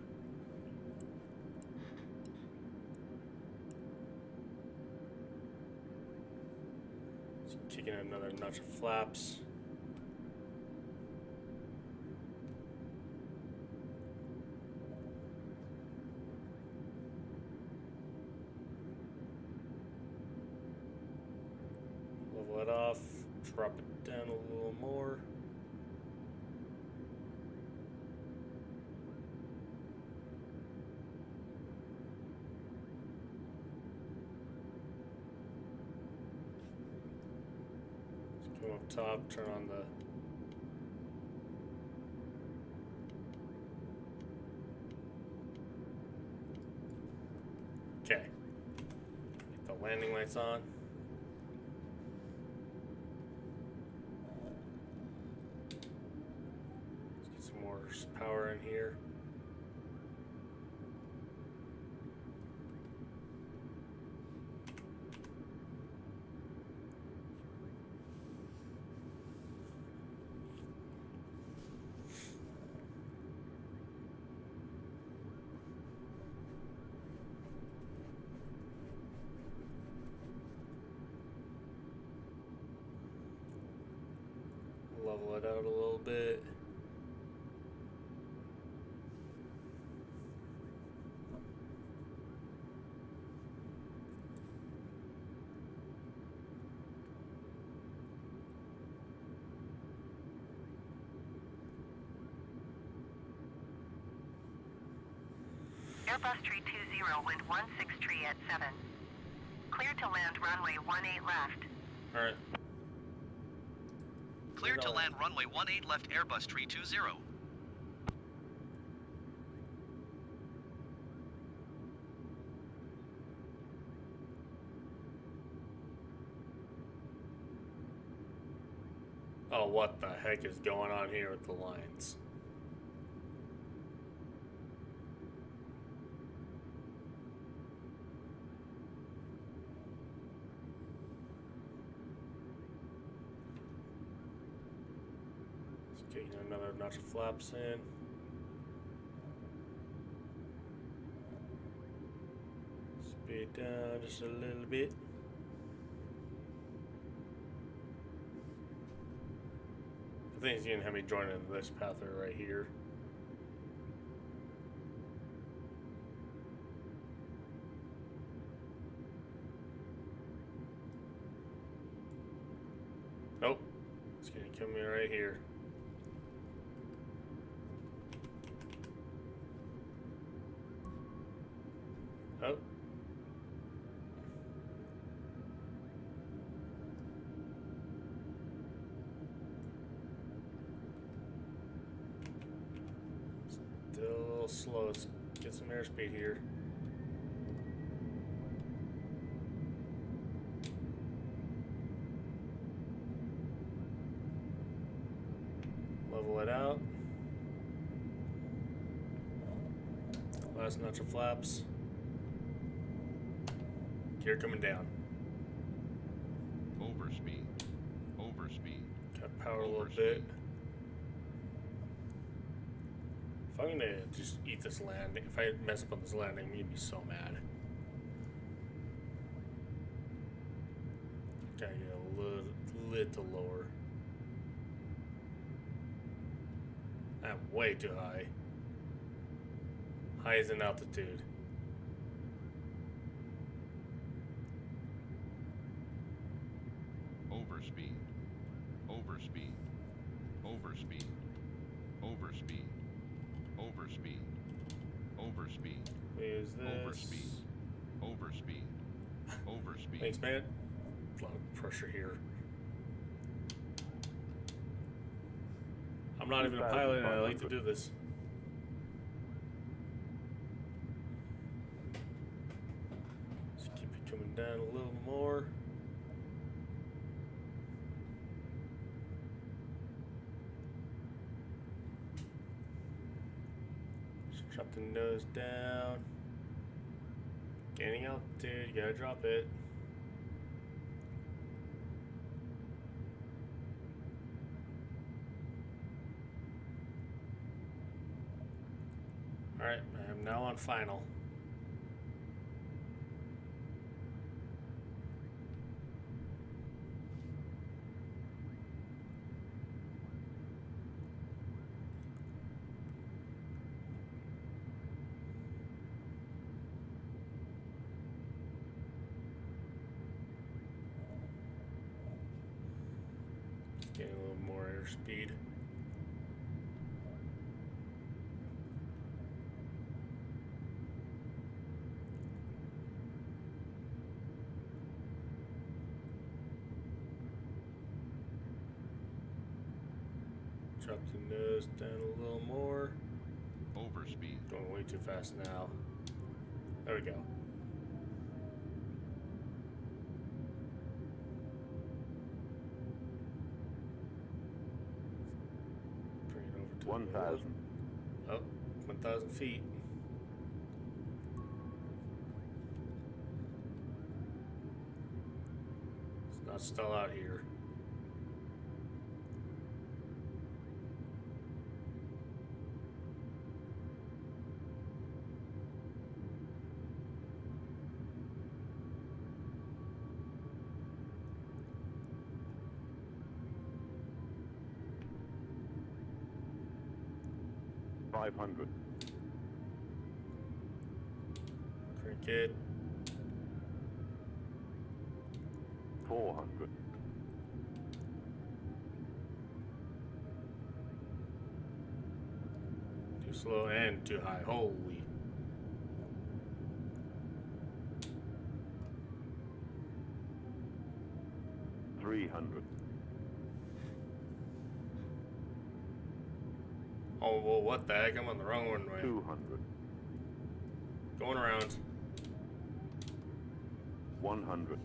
Just kicking another notch of flaps. Level it off. Drop it down a little more. Just come up top, turn on the okay. Get the landing lights on. More power in here. Level it out a little bit. Airbus Tree 20, wind 16 tree at 7. Clear to land runway 18 left. Alright. Clear to land runway 18 left Airbus Tree 20. Oh, what the heck is going on here with the lines? Just getting another notch of flaps in. Speed down just a little bit. I think he's gonna have me join in this pathway right here. coming right here. Oh. Still a little slow. Let's get some airspeed here. Level it out. Last notch of flaps. Gear coming down. Overspeed. Overspeed. Got power a little bit. If I'm gonna just eat this landing, if I mess up on this landing, I'm gonna be so mad. Gotta get a little lower. I'm way too high. High is in altitude. Overspeed. Overspeed. Overspeed. Overspeed. Overspeed. Overspeed. What is this? Overspeed. Overspeed. Overspeed. Thanks, man. A lot of pressure here. I'm not even a pilot and I like to do this. Just keep it coming down a little more. Just drop the nose down. Gaining altitude, you gotta drop it. Alright, I am now on final. Getting a little more airspeed. Drop the nose down a little more. Overspeed. Going way too fast now. There we go. Bring it over to 1,000. Oh, 1,000 feet. It's not still out here. $500. Crank it. $400. Too slow and too high. Holy. $300. Oh, well, what the heck? I'm on the wrong one way. $200. Going around. $100.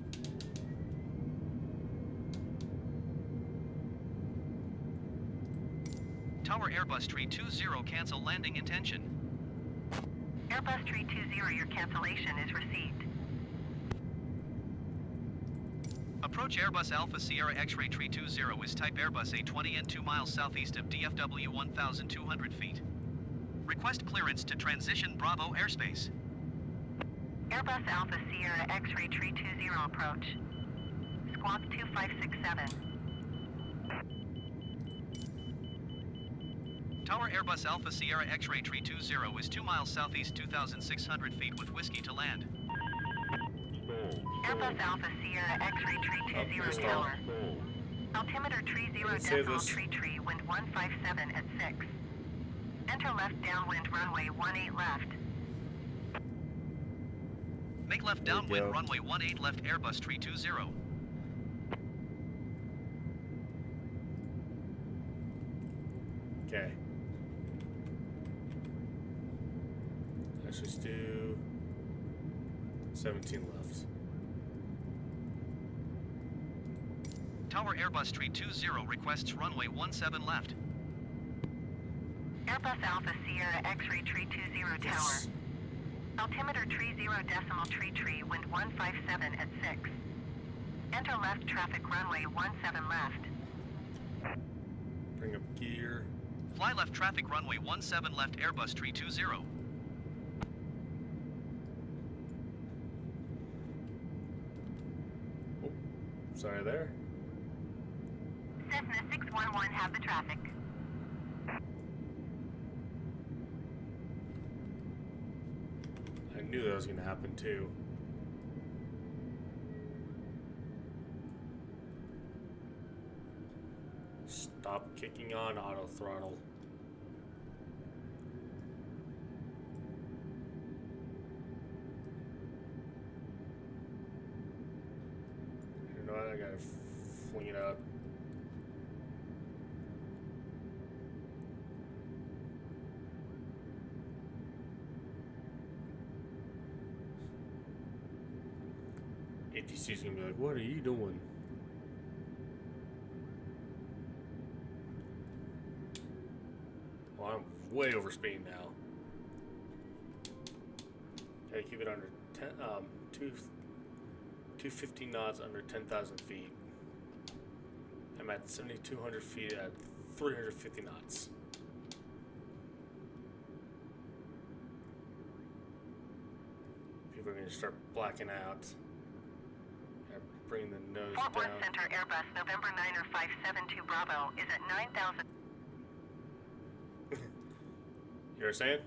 Tower Airbus Tree 20 cancel landing intention. Airbus Tree 20, your cancellation is received. Approach Airbus Alpha Sierra X-Ray Tree 20 is type Airbus A20 and 2 miles southeast of DFW 1,200 feet. Request clearance to transition Bravo airspace. Airbus Alpha Sierra X-Ray Tree 20 approach. Squawk 2567. Tower Airbus Alpha Sierra X-Ray Tree 20 is 2 miles southeast 2,600 feet with whiskey to land. Stall. Airbus Alpha Sierra X-Ray Tree 20 stall. tower. Stall. Altimeter tree 0 Let's say decimal this. tree, wind 157 at 6. Enter left downwind runway 18 left. Make left There we downwind go. runway 18 left Airbus tree 20. Okay. Let's just do 17 left. Tower Airbus tree 20 requests runway 17 left. Airbus Alpha Sierra X-ray tree 20 Yes. tower. Altimeter tree 0 decimal tree, wind 157 at 6. Enter left traffic runway 17 left. Bring up gear. Fly left traffic runway 17 left Airbus tree 20. Oh, sorry there. Cessna 611 have the traffic. I knew that was going to happen too. Stop kicking on auto throttle. You know what? I gotta fling it out. ATC's gonna be like, what are you doing? Well, I'm way over speed now. Gotta keep it under 10, 250 knots under 10,000 feet. I'm at 7,200 feet at 350 knots. People are gonna start blacking out. Bring the nose Fort Worth down. Center Airbus November 9er 572 Bravo is at 9,000. You were saying?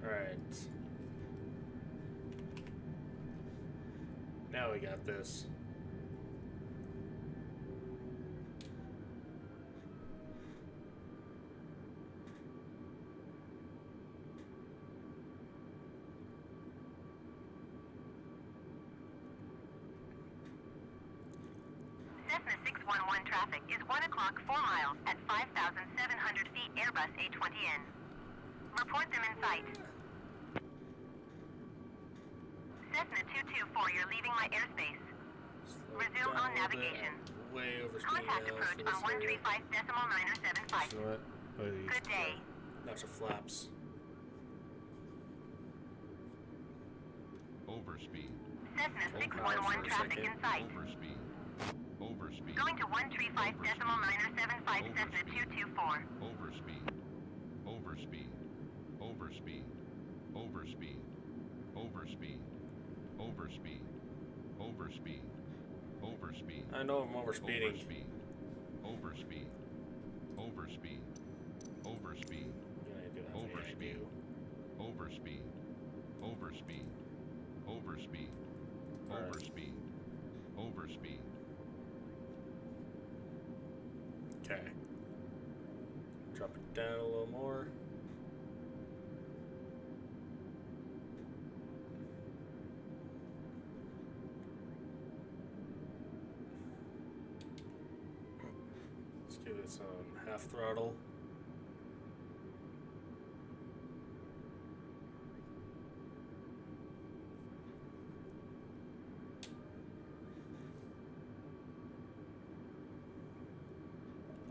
Alright. Now we got this. Cessna 611 traffic is 1 o'clock 4 miles at 5,700 feet Airbus A20N. Report them in sight. Cessna 224, you're leaving my airspace. Slow Resume down on a little bit. navigation. I'm way overspeeding Contact now approach for on this area. 135 decimal 975. You know what? Oh, these, Good day. Notch of flaps. Overspeed. Cessna Hold power 611 for a traffic second. in sight. Overspeed. Overspeed. Going to 135 decimal 975 Cessna 224. Overspeed. Overspeed. Overspeed. Overspeed. Overspeed. Overspeed. Overspeed. Overspeed. I know I'm overspeeding. Overspeed. Overspeed. Overspeed. Overspeed. You're gonna do that thing I Overspeed. do. Overspeed. Overspeed. Overspeed. Alright. Overspeed. Overspeed. Okay. Drop it down a little more. Let's give it some half throttle.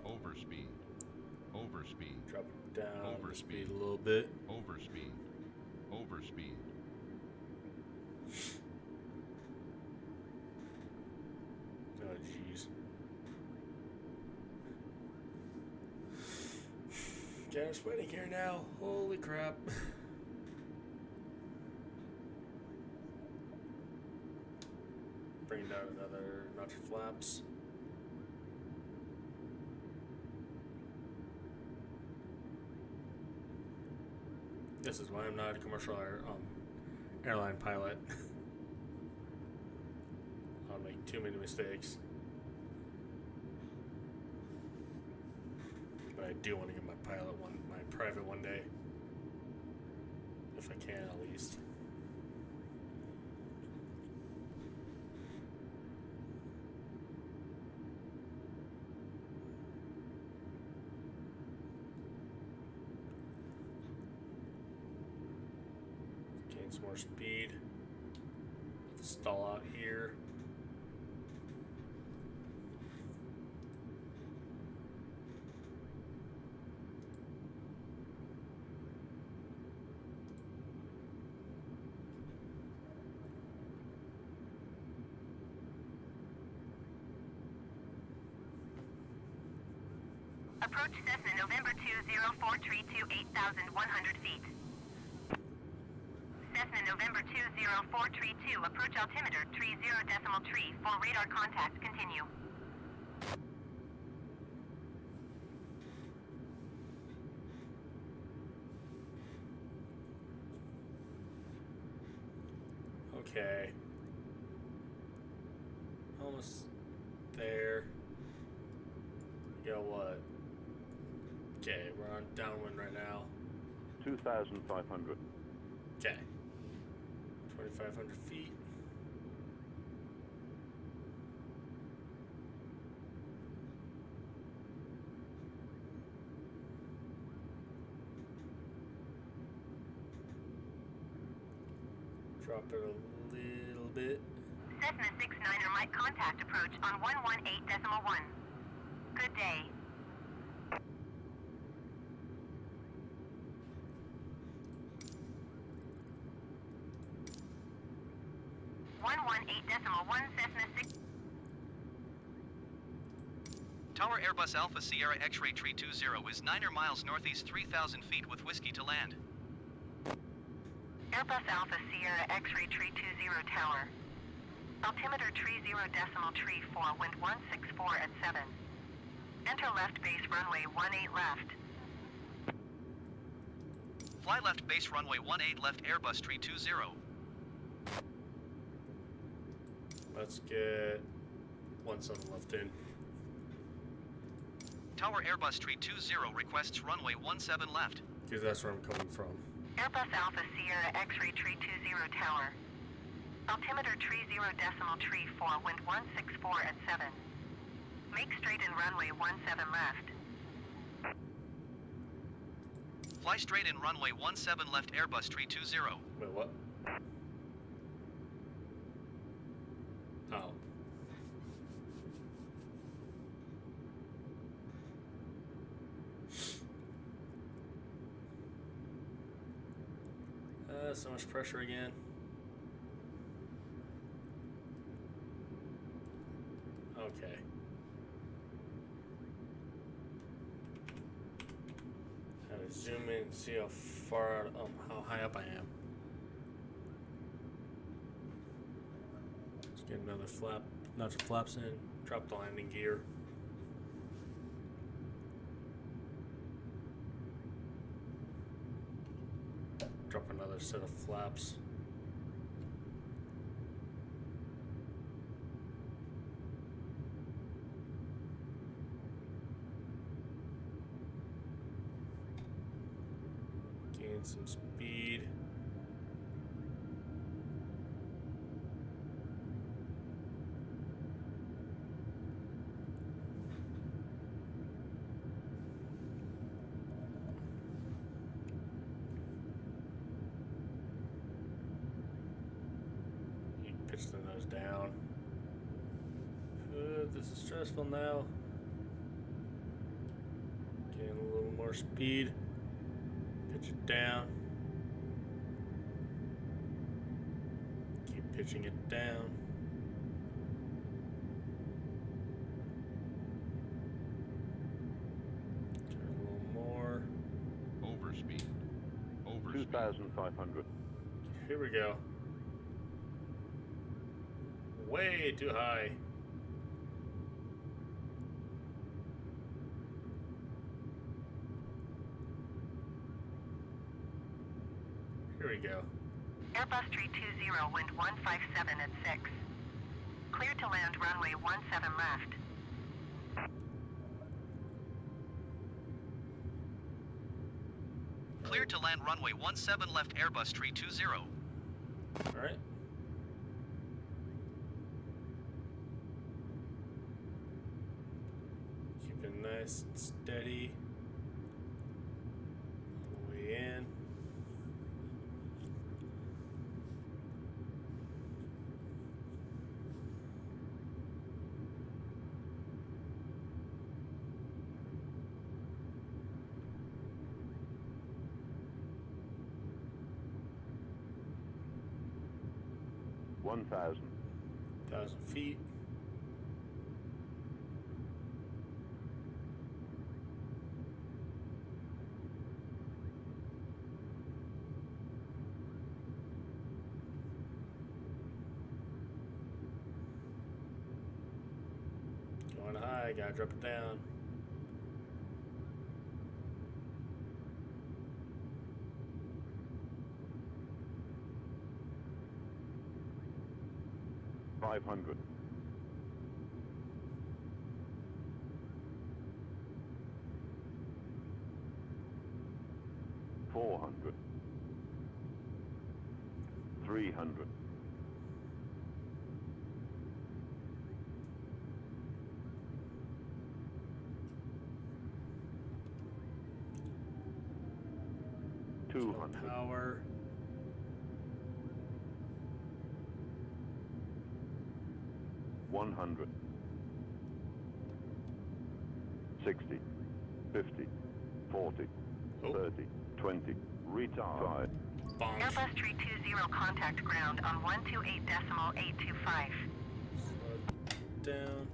Overspeed. Overspeed. Drop it down the Overspeed. speed a little bit. Overspeed. Overspeed. Oh jeez. God, I'm sweating here now. Holy crap. Bring down another notch of flaps. This is why I'm not a commercial airline pilot. I'll make too many mistakes. But I do want to get my private one day. If I can, at least. Gain some more speed. Stall out here. Approach Cessna November 20432 8,100 feet. Cessna November 20432, approach altimeter 30.3 for radar contact, continue. Okay. Almost there. We got what? Okay, we're on downwind right now. 2,500. Okay. 2,500 feet. Drop it a little bit. Cessna 69er might contact approach on 118.1. Good day. Cessna 6. Tower Airbus Alpha Sierra X-Ray Tree 20 is 9 miles northeast 3,000 feet with whiskey to land. Airbus Alpha Sierra X-Ray Tree 20 Tower. Altimeter 30.34, wind 164 at 7. Enter left base runway 18 left. Fly left base runway 18 left Airbus Tree 20. Let's get 17 left in. Tower Airbus Tree 20 requests runway 17 left. Because that's where I'm coming from. Airbus Alpha Sierra X-Ray Tree 20 Tower. Altimeter 30.34, wind 164 at 7. Make straight in runway 17 left. Fly straight in runway 17 left Airbus Tree 20. Wait, what? Oh. So much pressure again. Okay. Gotta zoom in and see how far out, how high up I am. Let's get another flap, nudge the flaps in, drop the landing gear. Drop another set of flaps. Gain some speed. Pitch the nose down. This is stressful now. Getting a little more speed. Pitch it down. Keep pitching it down. Turn a little more. Overspeed. Overspeed. 2,500. Here we go. Way too high. we go. Airbus 320, wind 157 at 6. Clear to land runway 17 left. Clear to land runway 17 left Airbus 320. Alright. Keep it nice and steady. All the way in. One thousand. 1,000 feet. Going high, gotta drop it down. $500. 400. 300. 200. Power. 100. 60. 50. 40. Oh. 30. 20. Retard. Bonk. Airbus 320, contact ground on 128.825. Slow down.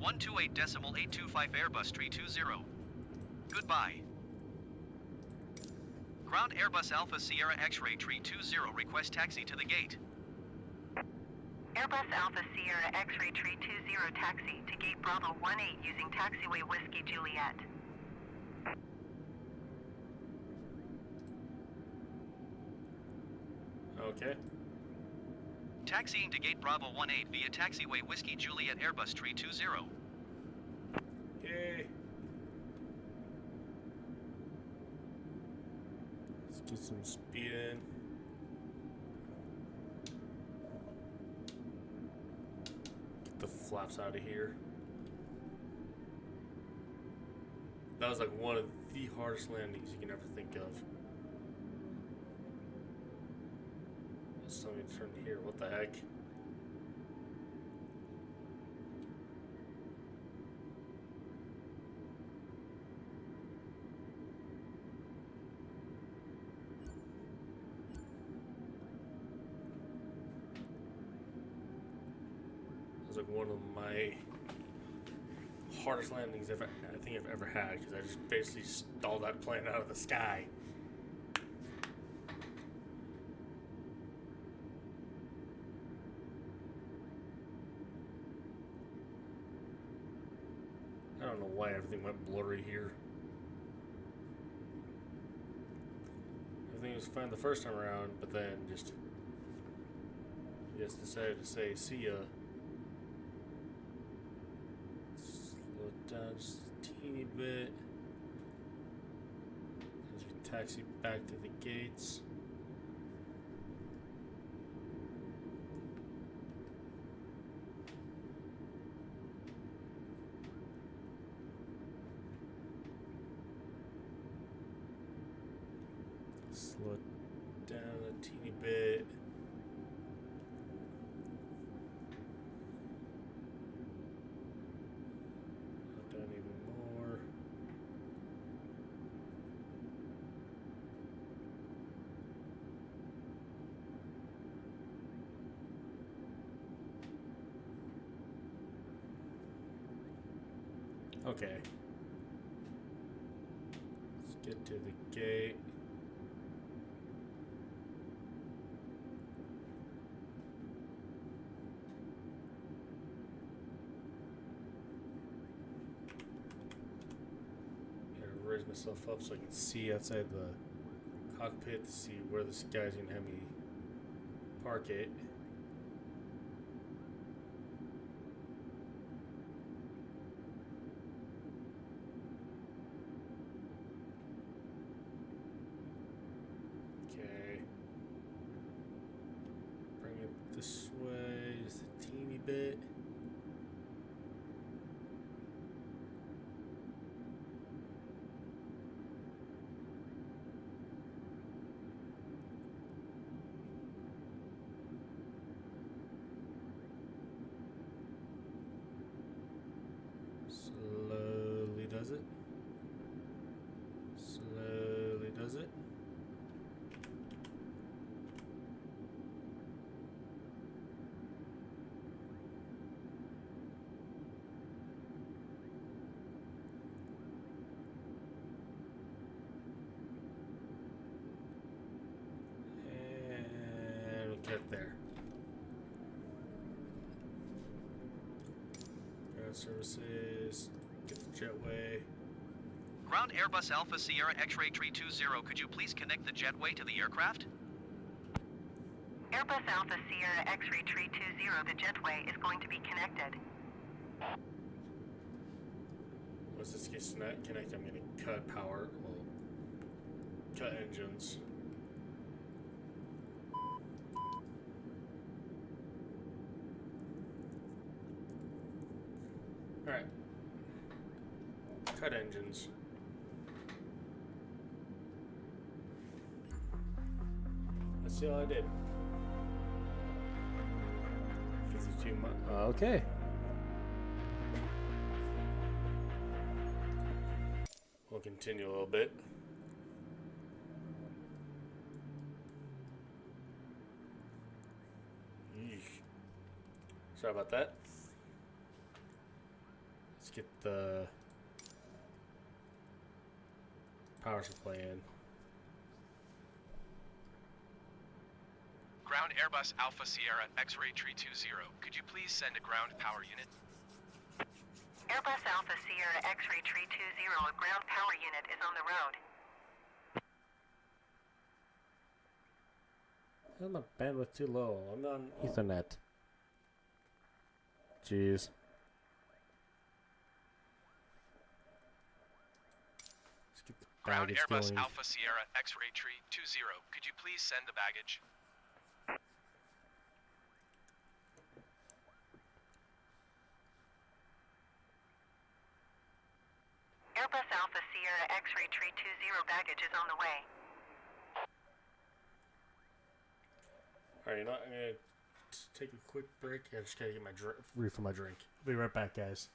128.825 Airbus 320. Goodbye. Ground Airbus Alpha Sierra X-Ray 320, request taxi to the gate. Airbus Alpha Sierra X-Ray 320, taxi to gate Bravo 18 using taxiway Whiskey Juliet. Okay. Taxiing to gate Bravo 18 via taxiway Whiskey Juliet Airbus 320. Yay. Let's get some speed in. Get the flaps out of here. That was like one of the hardest landings you can ever think of. Let's let me turn here. What the heck? That was like one of my hardest landings I think I've ever had, because I just basically stalled that plane out of the sky. I don't know why everything went blurry here. Everything was fine the first time around, but then just decided to say see ya. Slow it down just a teeny bit as we taxi back to the gates. Slow it down a teeny bit. Slow down even more. Okay. Let's get to the gate. Raise myself up so I can see outside the cockpit to see where this guy's gonna have me park it. Okay. Bring it this way just a teeny bit. Slowly does it. Slowly does it. And we'll cut there. Ground services. Get the jetway. Ground Airbus Alpha Sierra X-Ray Tree 20, could you please connect the jetway to the aircraft? Airbus Alpha Sierra X-Ray Tree 20, the jetway is going to be connected. Once this gets connected, I'm going to cut power. Well, cut engines. Alright. Cut engines. Let's see all I did. 52 months. Okay. We'll continue a little bit. Eesh. Sorry about that. Let's get the power supply in. Ground Airbus Alpha Sierra X-Ray Tree 20, could you please send a ground power unit? Airbus Alpha Sierra X-Ray Tree 20, a ground power unit is on the road. Why is my bandwidth too low? I'm on Ethernet. Jeez. Let's get the Ground baggage Airbus going. Alpha Sierra X-Ray Tree 20, could you please send the baggage? Airbus Alpha Sierra X-Ray Tree 20 baggage is on the way. Alright, you know what? I'm gonna take a quick break. I just gotta get my refill my drink. I'll be right back, guys.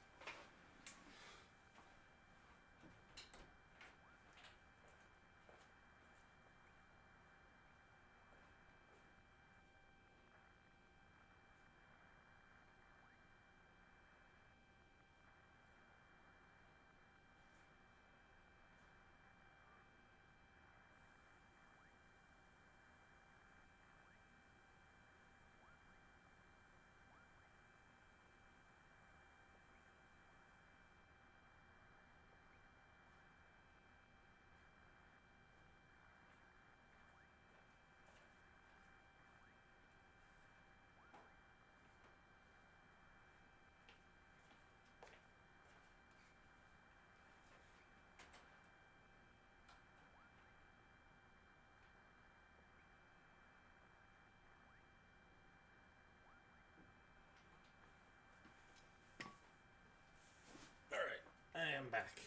I am back.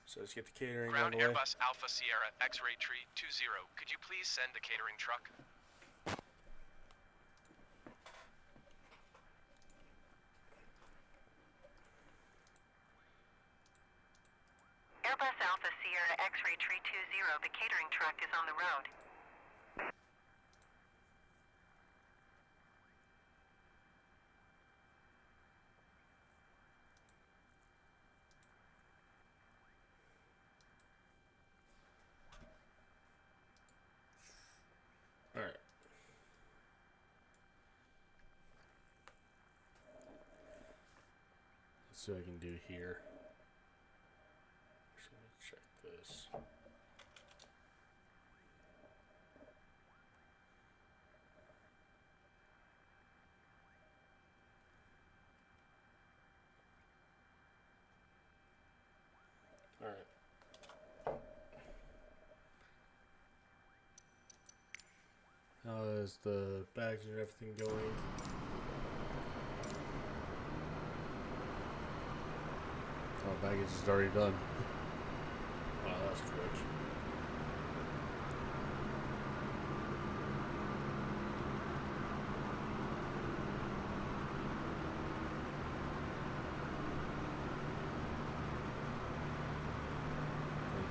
So let's get the catering on Ground the way. Airbus Alpha Sierra X-Ray Tree 20, could you please send a catering truck? Airbus Alpha Sierra X-Ray Tree 20, the catering truck is on the road. Alright. see what I can do here. Just gonna check this. Alright. How is the bags and everything going? Oh, baggage is already done. Wow, that's quick.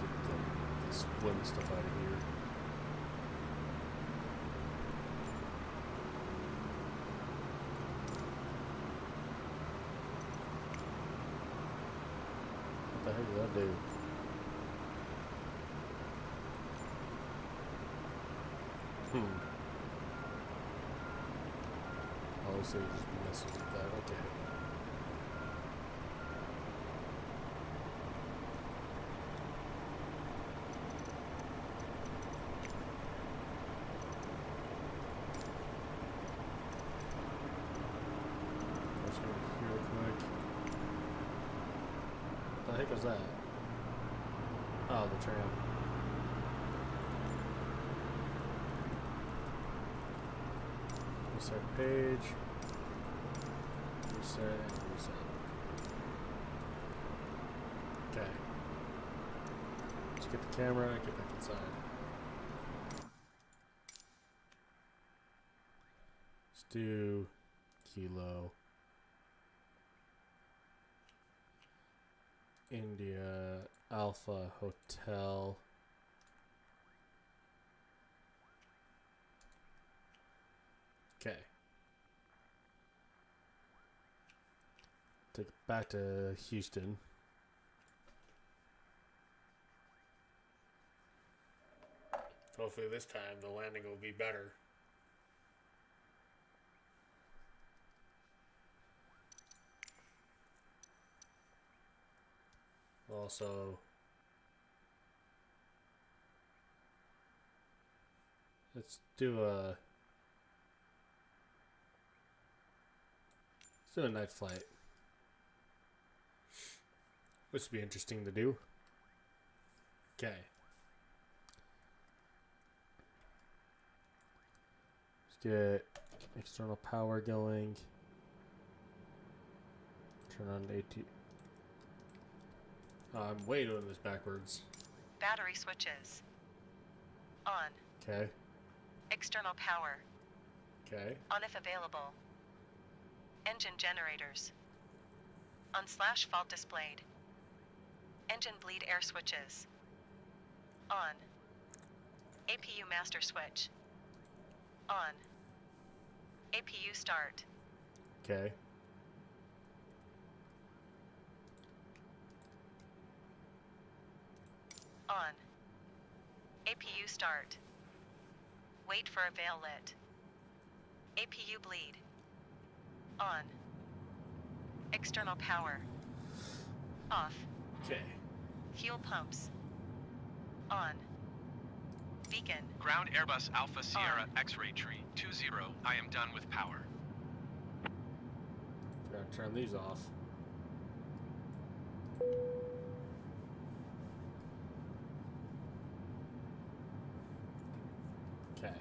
Get the splint stuff out of here. What the heck did that do? Obviously, just be messing with that. Okay. Let's go here real quick. What the heck is that? Oh, the tram. Reset page. Reset and reset. Okay. Let's get the camera and get back inside. Let's do Kilo India Alpha Hotel. Okay. Take it back to Houston. Hopefully this time the landing will be better. Also, let's do a night flight. This would be interesting to do. Okay. Let's get external power going. Turn on AT. I'm way doing this backwards. Battery switches. On. Okay. External power. Okay. On if available. Engine generators. On / fault displayed. Engine bleed air switches. On. APU master switch. On. APU start. Okay. On. APU start. Wait for avail lit. APU bleed. On. External power. Off. Okay. Fuel pumps. On. Beacon. Ground Airbus Alpha Sierra X-ray tree 20. I am done with power. Forgot to turn these off. Okay.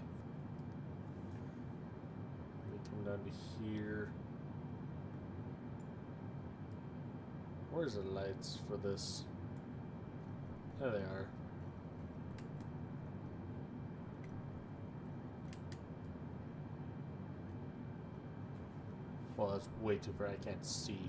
Let me come down to here. Where's the lights for this? There they are. Well, that's way too bright. I can't see.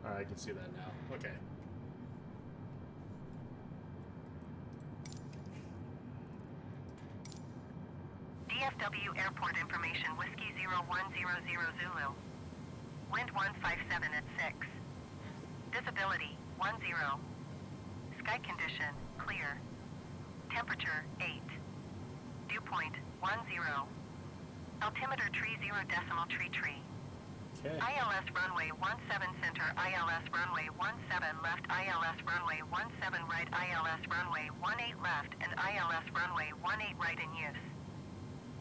Alright, I can see that now. Okay. DFW Airport information, Whiskey 0100 Zulu. Wind 157 at 6. Visibility 10. Sky condition, clear. Temperature 8. Dew point 10. Altimeter tree 0 decimal tree. Okay. ILS runway 17 center, ILS runway 17 left, ILS runway 17 right, ILS runway 18 left, and ILS runway 18 right in use.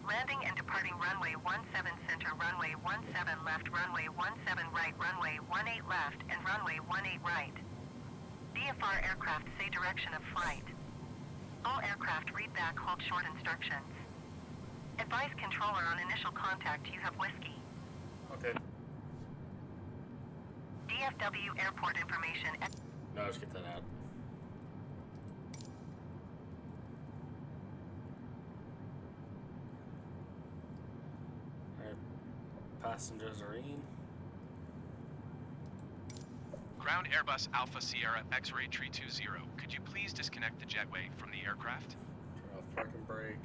Landing and departing runway 17 center, runway 17 left, runway 17 right, runway 18 left, and runway 18 right. DFR aircraft say direction of flight. All aircraft read back hold short instructions. Advise controller on initial contact you have whiskey. Okay. DFW airport information. No, let's get that out. Alright. Passengers are in. Ground Airbus Alpha Sierra X-Ray Tree 20. Could you please disconnect the jetway from the aircraft? Turn off parking brake.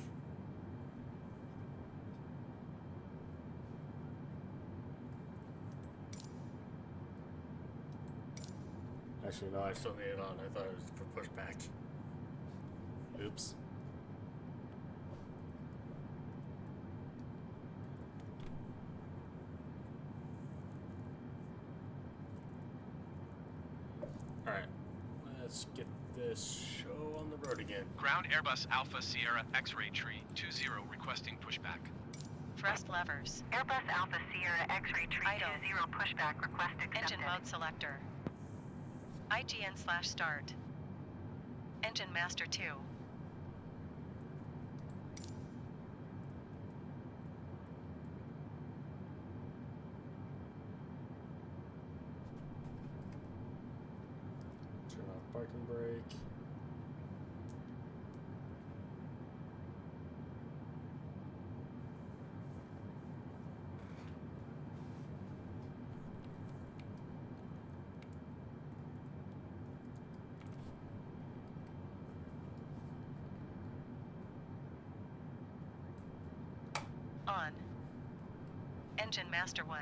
Actually, no, I still need it on. I thought it was for pushback. Oops. Alright, let's get this show on the road again. Ground Airbus Alpha Sierra X-Ray Tree 20 requesting pushback. Thrust levers. Airbus Alpha Sierra X-Ray Tree Idle. 20 pushback request accepted. Engine mode selector. IGN/start. Engine master 2. Turn off parking brake. On. Engine master 1.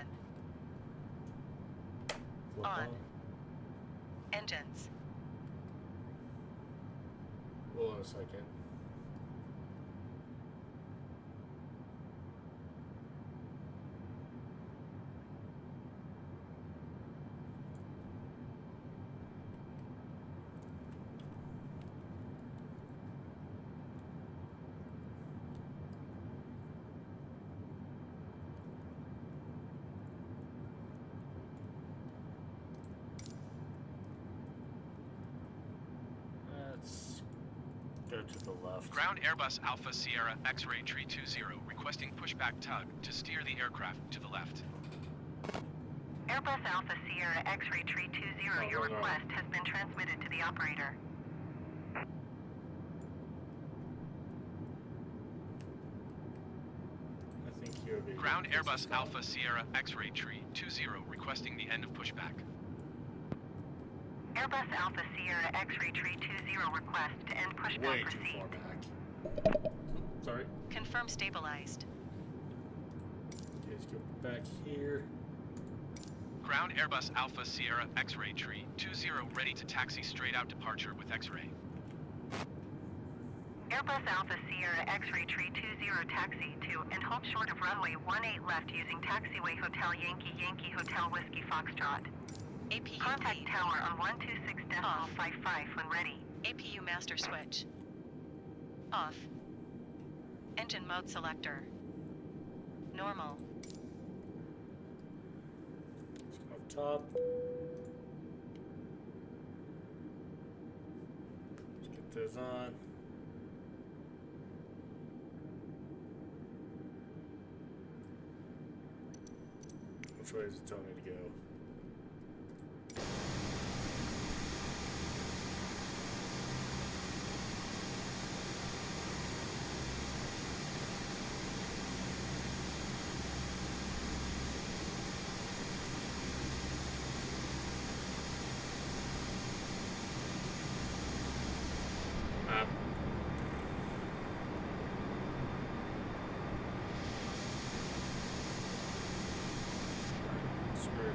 Flip On. Engines. Hold on a second. Let's go to the left. Ground Airbus Alpha Sierra X-Ray Tree 20 requesting pushback tug to steer the aircraft to the left. Airbus Alpha Sierra X-Ray Tree 20, Oh, your wrong arm. request has been transmitted to the operator. I think you'll be. Ground Airbus Alpha Sierra X-Ray Tree 20 requesting the end of pushback. Airbus Alpha Sierra X-Ray Tree 20 request to end pushback Way too received. far back. Sorry. Confirm stabilized. Okay, let's go back here. Ground Airbus Alpha Sierra X-Ray Tree 20 ready to taxi straight out departure with X-Ray. Airbus Alpha Sierra X-Ray Tree 20 taxi to and hold short of runway 18 left using taxiway Hotel Yankee Yankee Hotel Whiskey Foxtrot. APU Contact lead. tower on 126.55 when ready. APU master switch. Off. Engine mode selector. Normal. Let's go up top. Let's get those on. Which way is it telling me to go? Map. Screw it.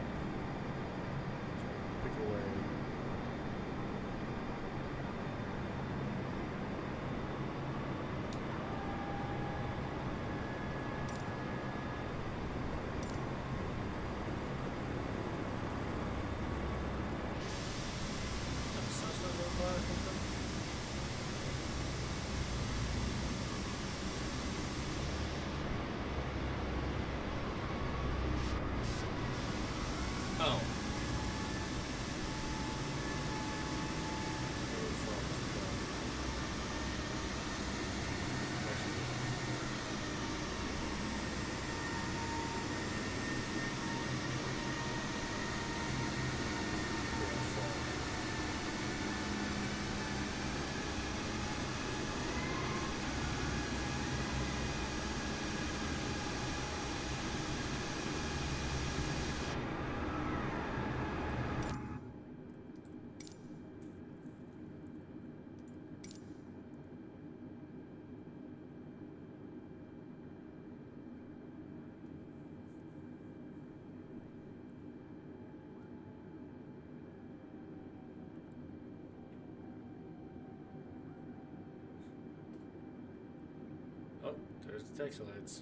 Oh, there's the taxi lights.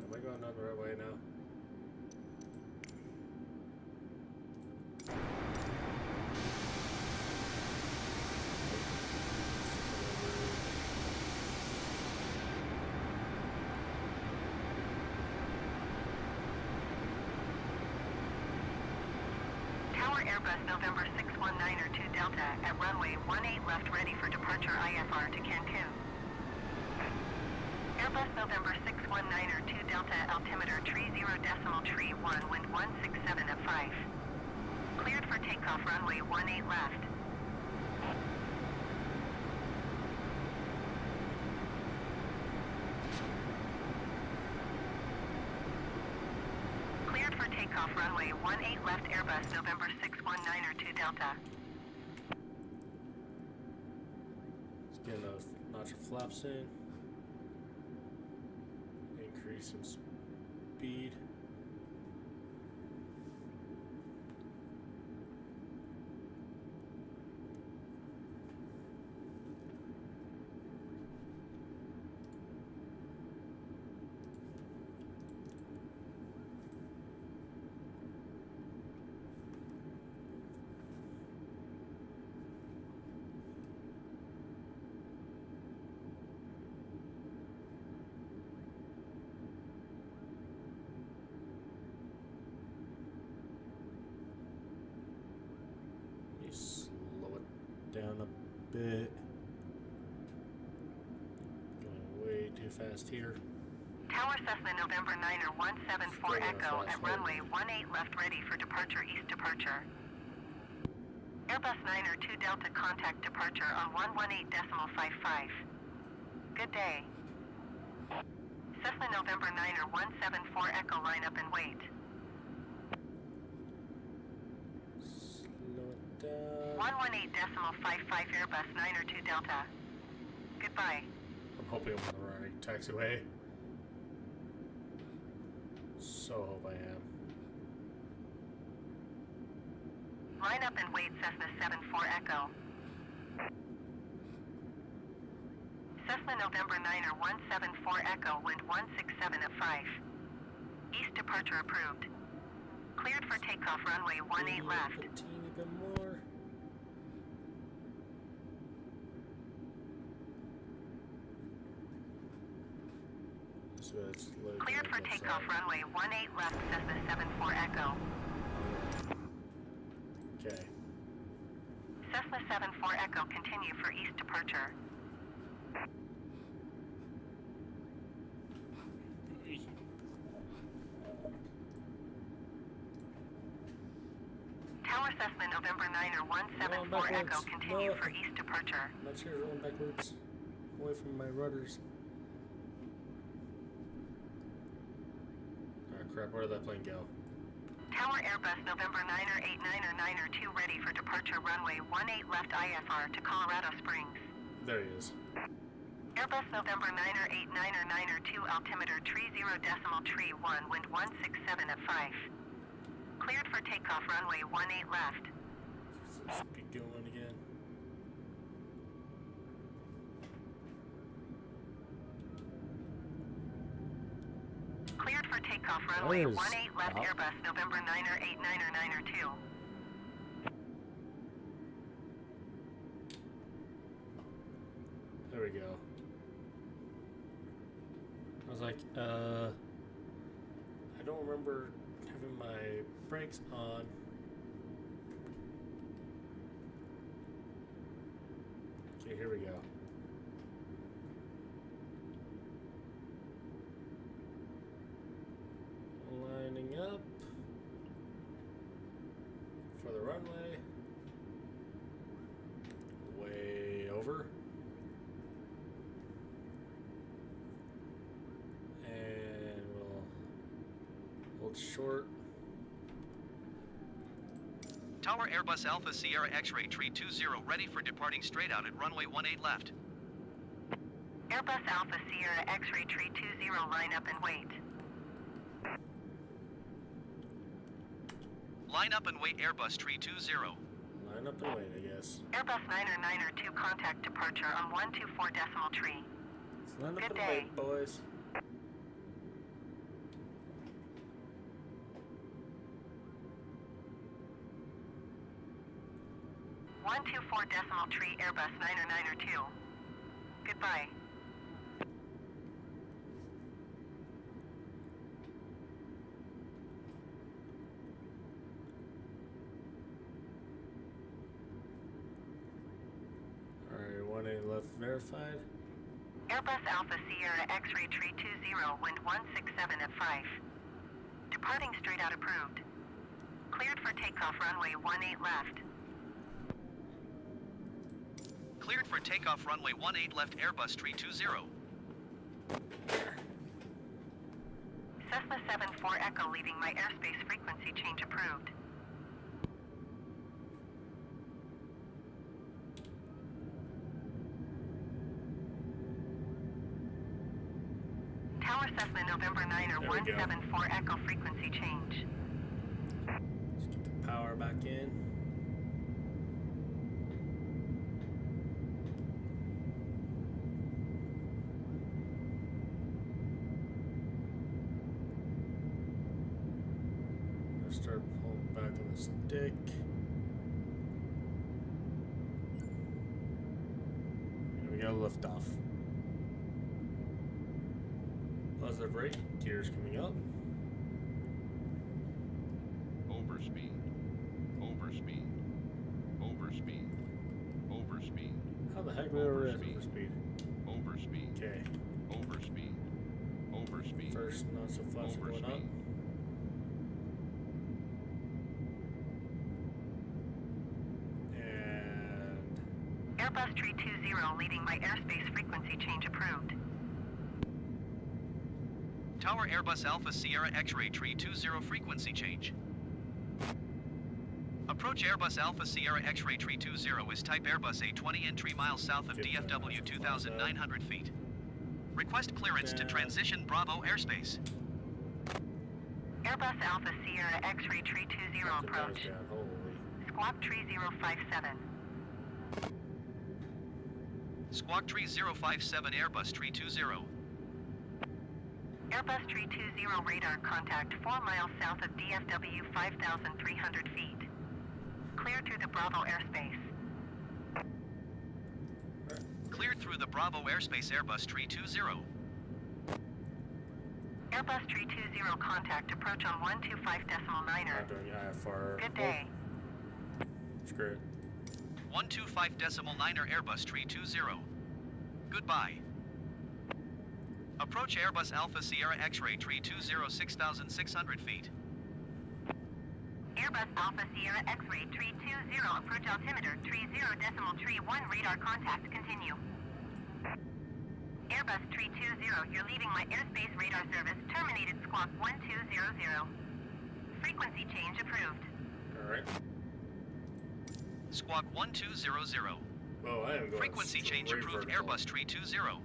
Am I going down the right way now? Tower Airbus November 6192 Delta at runway 18 left ready for departure IFR to Cancun. Airbus November 6192 Delta altimeter tree 0 decimal tree 1 wind 167 at 5. Cleared for takeoff runway 18 left. Cleared for takeoff runway 18 left Airbus November 6192 Delta. Let's get a notch of flaps in. Increase some speed. Slow it down a bit. Going way too fast here. Tower Cessna November 9er 174 Echo at runway 18 left ready for departure east departure. Airbus 9er 2 Delta contact departure on 118.55. Good day. Cessna November 9er 174 Echo line up and wait. Slow it down. 118.55 Airbus 9er 2 Delta. Goodbye. I'm hoping I'm on the right taxiway. So hope I am. Line up and wait Cessna 74 Echo. Cessna November 9er 174 Echo wind 167 at 5. East departure approved. Cleared for takeoff runway 18 left. A teeny bit more. So it's like Cleared for takeoff runway 18 left Cessna 74 Echo. Okay. Cessna 74 Echo continue for east departure. Tower Cessna November 9er 174 Echo continue for east departure. My chair's rolling backwards. Away from my rudders. Ah, crap, where did that plane go? Tower Airbus November 9er 89er 9er 2 ready for departure runway 18 left IFR to Colorado Springs. There he is. Airbus November 9er 89er 9er 2 altimeter tree 0 decimal tree 1 wind 167 at 5. Cleared for takeoff runway 18 left. Speed going again. Cleared for takeoff runway Nice. 18 left Wow. Airbus November 9er 89er 9er 2. There we go. I was like, I don't remember having my brakes on. Okay, here we go. Lining up for the runway. Way over. And we'll hold short. Tower Airbus Alpha Sierra X-Ray Tree 20 ready for departing straight out at runway 18 left. Airbus Alpha Sierra X-Ray Tree 20 line up and wait. Line up and wait Airbus Tree 20. Lining line up and wait, I guess. Airbus 992 contact departure on 124 decimal tree. Let's line up Good and day. wait, boys. One two four decimal tree Airbus 992. Goodbye. Alright, 1A left verified. Airbus Alpha Sierra X-ray tree 20, wind 167 at 5. Departing straight out approved. Cleared for takeoff runway 18 left. Cleared for takeoff runway 18 left Airbus 320. Cessna 74 Echo leaving my airspace frequency change approved. Tower Cessna November 9er There we go. 174 Echo frequency change. Let's get the power back in. Let's start pulling back on the stick. And we got a liftoff. Positive rate, gears coming up. Overspeed. Overspeed. Overspeed. Overspeed. How the heck we were at Overspeed. speed? Overspeed. Okay, Overspeed. Overspeed. first not so fast going up. Overspeed. And Airbus tree 20 leaving my airspace frequency change approved. Tower Airbus Alpha Sierra X-ray tree 20 frequency change. Approach Airbus Alpha Sierra X-ray tree 20 is type Airbus A20 and 3 miles south of Get that DFW nice 2,900 feet. Request clearance to Down. transition Bravo airspace. Airbus Alpha Sierra X-ray tree 20 got the nose approach. down, holy. Squawk tree 057. Squawk tree 057 Airbus tree 20. Airbus tree 20 radar contact 4 miles south of DFW 5,300 feet. Clear through the Bravo airspace. Cleared through the Bravo airspace Airbus tree 20. Airbus tree 20 contact approach on 125 decimal niner. Not doing IFR. Good day. Screw it. 125 decimal 9er Airbus tree 20. Goodbye. Approach Airbus Alpha Sierra X-ray tree 20 6,600 feet. Airbus Alpha Sierra X-ray tree 20 approach altimeter tree 0 decimal tree 1 radar contact continue. Airbus tree 20, you're leaving my airspace radar service terminated squawk 1200. Frequency change approved. Alright. Squawk 1200. Oh, I am going Frequency change straight approved vertical. Airbus tree 20.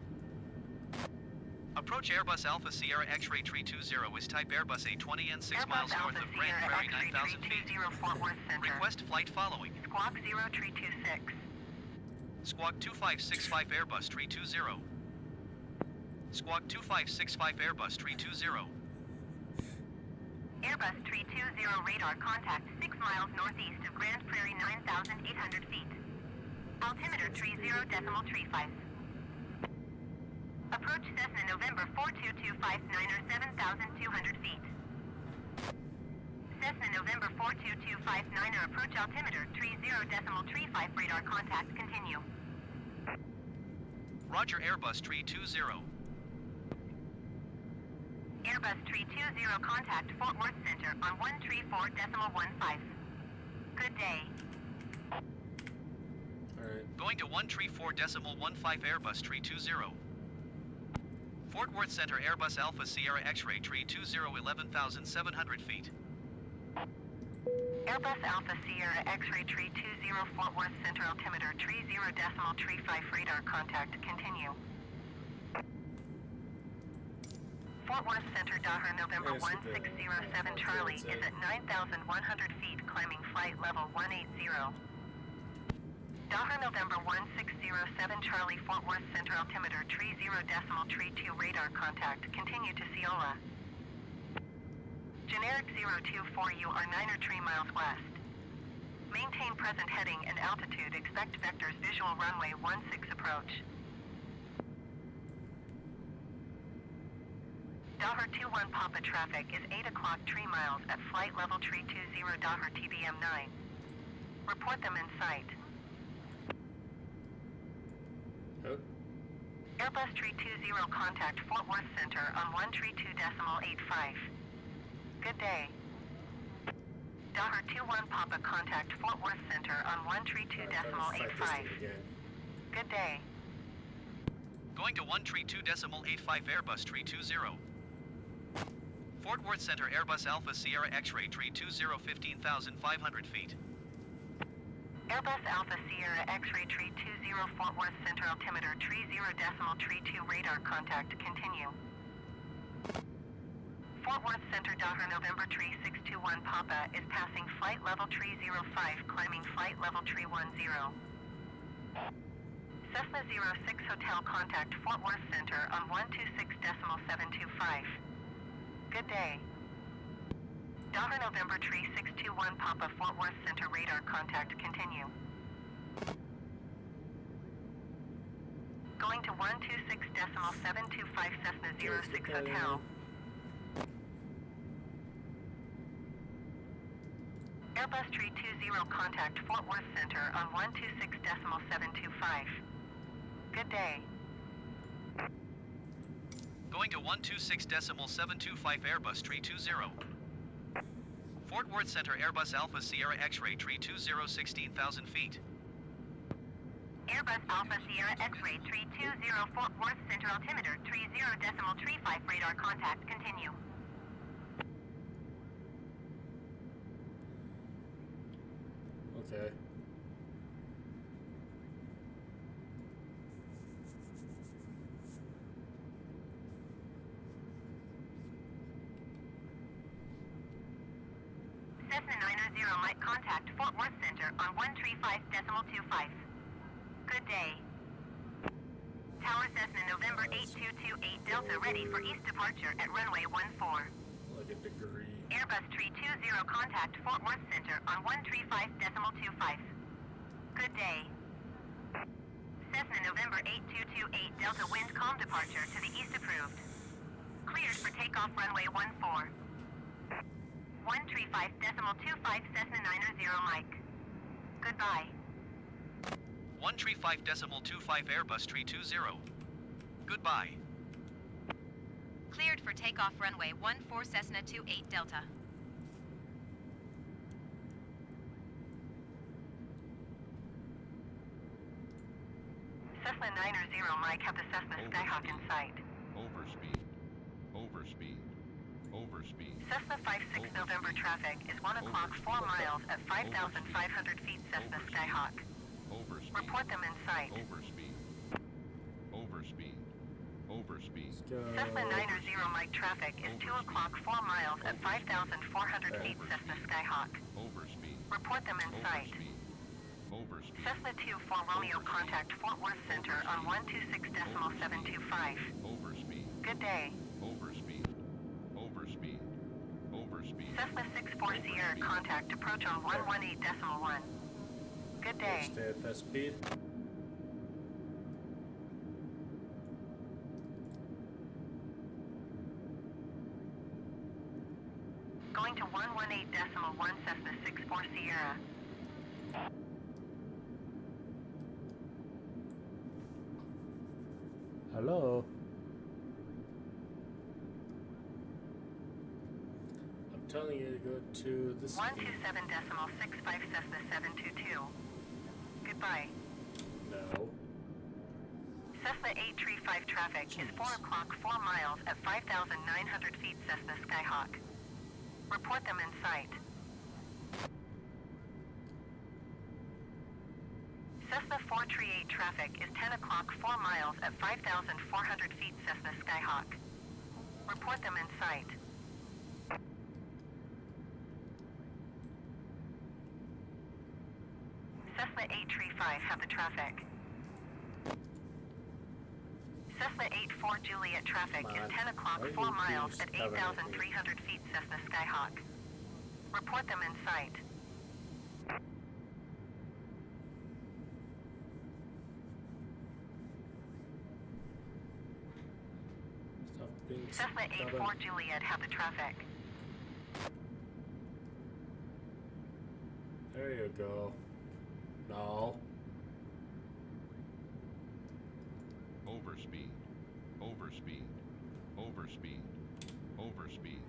Approach Airbus Alpha Sierra X-ray tree 20 is type Airbus A20 and 6 miles Airbus north Alpha of Grand Sierra Prairie X-ray 9,000 tree feet. 20 Fort Worth Center. Request flight following. Squawk 0326. Squawk 2565 Airbus tree 20. Squawk 2565 Airbus tree 20. Airbus tree 20 radar contact 6 miles northeast of Grand Prairie 9,800 feet. Altimeter tree 0 decimal tree 5. Approach Cessna November 42259er 7,200 feet. Cessna November 42259er approach altimeter tree 0 decimal tree 5 radar contact continue. Roger Airbus tree 20. Airbus tree 20 contact Fort Worth Center on 134.15. Good day. Alright. Going to 134.15 Airbus tree 20. Fort Worth Center Airbus Alpha Sierra X-ray tree 20 11,700 feet. Airbus Alpha Sierra X-ray tree 20 Fort Worth Center altimeter tree 0 decimal tree 5 radar contact continue. Fort Worth Center Daher November There's the 1607 Charlie is at 9,100 feet climbing flight level 180. Dahra November 1607 Charlie Fort Worth Center altimeter tree 0.2 radar contact. Continue to Ciola. Generic 024 you are 9 or 3 miles west. Maintain present heading and altitude. Expect vectors visual runway 16 approach. Dahra 21 Papa traffic is 8 o'clock 3 miles at flight level 320 Dahra TBM 9. Report them in sight. Oh, Airbus 320 contact Fort Worth Center on 132.85. Good day. Dahra 21 Papa contact Fort Worth Center on I'm trying to fight this 132.85. thing again. Good day. Going to 132.85 Airbus tree 20. Fort Worth Center Airbus Alpha Sierra X-ray tree 20 15,500 feet. Airbus Alpha Sierra X-ray tree 20 Fort Worth Center altimeter tree 0.32 radar contact. Continue. Fort Worth Center Dahra November tree 621 Papa is passing flight level tree 05 climbing flight level tree 10. Cessna 06 Hotel contact Fort Worth Center on 126.725. Good day. Dahra November tree 621 Papa Fort Worth Center radar contact. Continue. Going to 126.725 Cessna 06 Hotel. Airbus tree 20 contact Fort Worth Center on 126.725. Good day. Going to 126.725 Airbus tree 20. Fort Worth Center Airbus Alpha Sierra X-ray tree 20 16,000 feet. Airbus Alpha Sierra X-ray tree 20 Fort Worth Center altimeter tree 0.35 radar contact. Continue. Okay. Cessna 900 might contact Fort Worth Center on 135.25. Good day. Tower Cessna November 8228 Delta ready for east departure at runway 14. Like a degree. Airbus tree 20 contact Fort Worth Center on 135.25. Good day. Cessna November 8228 Delta wind calm departure to the east approved. Cleared for takeoff runway 14. 135.25 Cessna 900 Mike. Goodbye. 135.25 Airbus tree 20. Goodbye. Cleared for takeoff runway 14 Cessna 28 Delta. Cessna 900 Mike have the Cessna Skyhawk in sight. Overspeed. Overspeed. Overspeed. Cessna 56 November traffic is 1 o'clock 4 miles at 5,500 feet Cessna Skyhawk. Overspeed. Report them in sight. Overspeed. Overspeed. Overspeed. Let's go. Cessna 900 Mike traffic is 2 o'clock 4 miles at 5,400 feet Cessna Skyhawk. Overspeed. Report them in sight. Overspeed. Overspeed. Cessna 24 Romeo contact Fort Worth Center on 126.725. Overspeed. Good day. Overspeed. Overspeed. Overspeed. Cessna 64 Sierra contact approach on 118.1. Good day. Stay at that speed. Going to 118.1 Cessna 64 Sierra. Hello. I'm telling you to go to this speed. 127.65 Cessna 722. Goodbye. No. Cessna 835 traffic is 4 o'clock 4 miles at 5,900 feet Cessna Skyhawk. Report them in sight. Cessna 438 traffic is 10 o'clock 4 miles at 5,400 feet Cessna Skyhawk. Report them in sight. Cessna 835 have the traffic. Cessna 84 Juliet traffic Come is on. 10 o'clock, Why 4 you miles keep at stubborn with me? 8,300 feet Cessna Skyhawk. Report them in sight. Stop being Cessna 84 stubborn. Juliet have the traffic. There you go. No. Overspeed. Overspeed. Overspeed. Overspeed.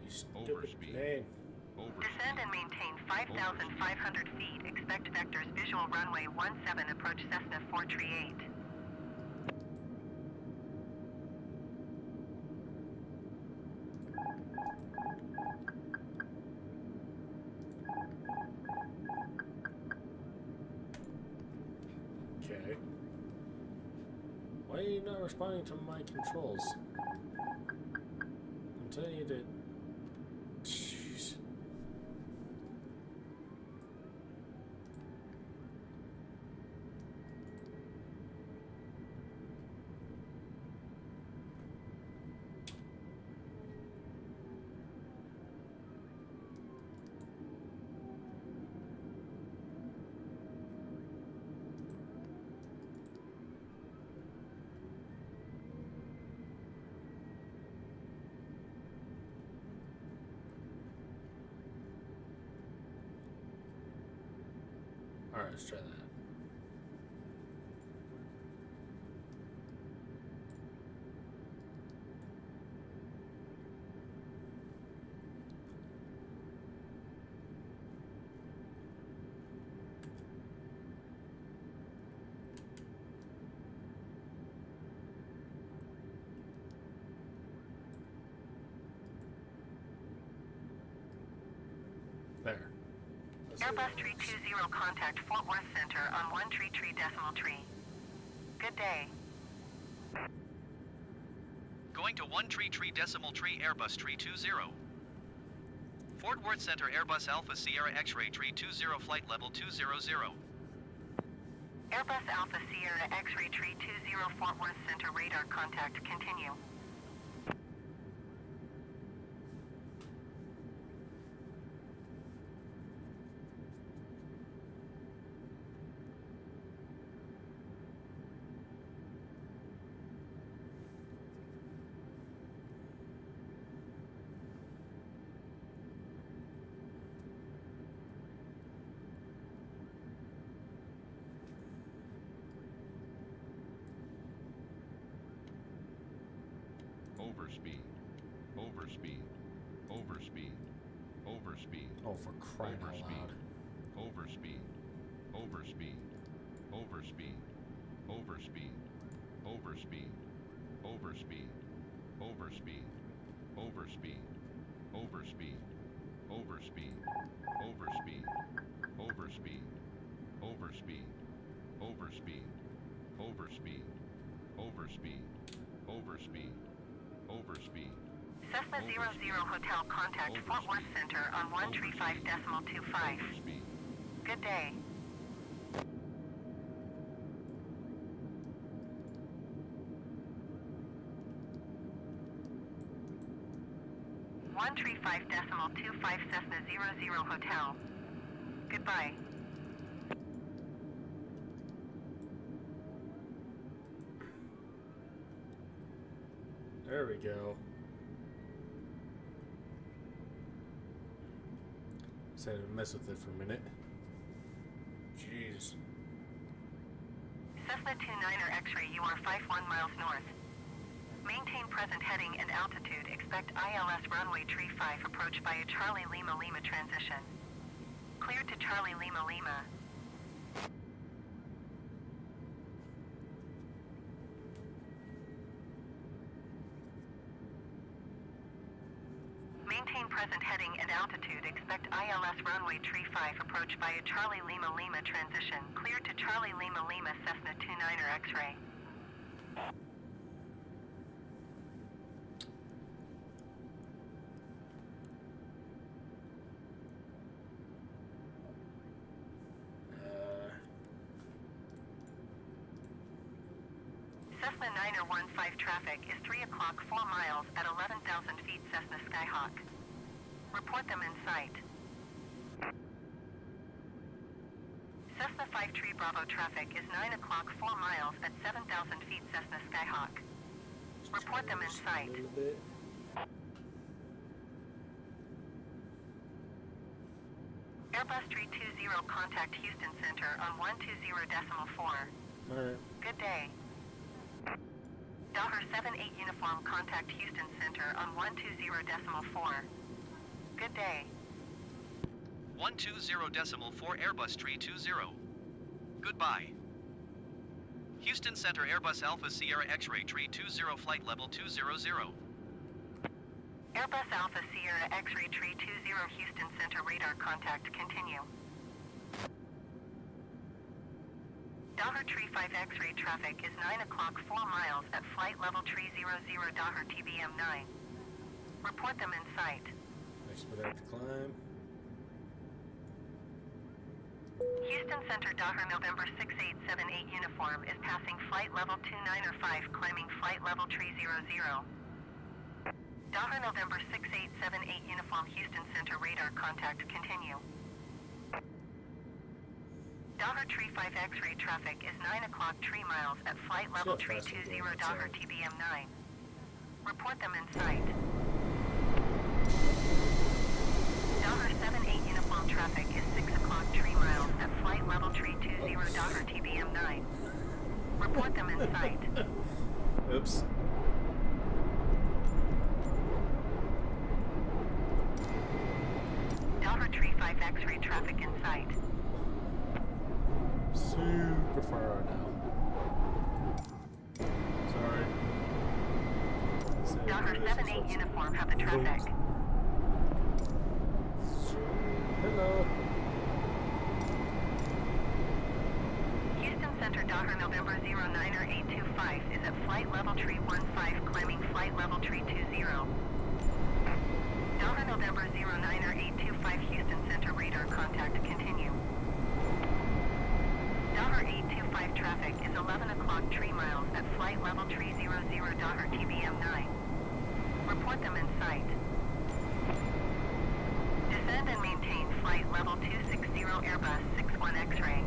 You stupid Overspeed. plane. Descend Overspeed. and maintain 5,500 feet. Expect vectors visual runway 17 approach Cessna 438. Okay. Why are you not responding to my controls? I'm telling you to... Jeez. Alright, let's try that. There. Let's see Airbus what Tree works. 20 contact Fort Worth Center on 1 tree decimal tree. Good day. Going to 1 tree decimal tree Airbus tree 20. Fort Worth Center Airbus Alpha Sierra X-ray tree 20 flight level 200. Airbus Alpha Sierra X-ray tree 20 Fort Worth Center radar contact. Continue. Overspeed. Overspeed. Overspeed. Overspeed. Oh, for crying out loud. Overspeed. Overspeed. Overspeed. Overspeed. Overspeed. Overspeed. Overspeed. Overspeed. Overspeed. Overspeed. Overspeed. Overspeed. Overspeed. Overspeed. Overspeed. Overspeed. Overspeed. Overspeed. Cessna 00 Hotel contact Fort Worth Center on 135 decimal 25. Overspeed. Good day. One tree 5 decimal 25 Cessna 00 Hotel. Goodbye. There we go. Decided to mess with it for a minute. Jeez. Cessna 29er X-ray, you are 51 miles north. Maintain present heading and altitude. Expect ILS runway tree 5 approach by a Charlie Lima Lima transition. Cleared to Charlie Lima Lima. Maintain present heading and altitude. Expect ILS runway tree 5 approach by a Charlie Lima Lima transition. Cleared to Charlie Lima Lima Cessna 29er X-ray. Cessna 915 traffic is 3 o'clock 4 miles at 11,000 feet Cessna Skyhawk. Report them in sight. Cessna 53 Bravo traffic is 9 o'clock 4 miles at 7,000 feet Cessna Skyhawk. Report them in sight. A little bit. Airbus 320 contact Houston Center on 120.4. Alright. Good day. Dollar 78 uniform contact Houston Center on 120.4. Good day. 120.4 Airbus Tree 20. Goodbye. Houston Center Airbus Alpha Sierra X-Ray Tree 20 flight level 200. Airbus Alpha Sierra X-Ray Tree 20 Houston Center radar contact continue. Dollar Tree 5 X-Ray traffic is 9 o'clock 4 miles at flight level Tree 00 Dollar TBM 9. Report them in sight. Expedite the climb. Houston Center Dollar November 6878 uniform is passing flight level 295 climbing flight level Tree 00. Dollar November 6878 uniform Houston Center radar contact continue. Dollar Tree 5 X-ray traffic is 9 o'clock 3 miles at flight level Tree 20 Dollar TBM 9. Report them in sight. Dollar 78 uniform traffic is 6 o'clock 3 miles at flight level Tree 20 Dollar TBM 9. Report them in sight. Oops. Dollar Tree 5 X-ray traffic in sight. Super far out now. Sorry. Dollar 78 uniform have the traffic. Hello. Houston Center Dollar November 09825 is at flight level Tree 15 climbing flight level Tree 20. Dollar November 09825 Houston Center radar contact continue. Dollar 825 traffic is 11 o'clock 3 miles at flight level Tree 00 Dollar TBM 9. Report them in sight. Descend and maintain flight level 260 Airbus 61 X-ray.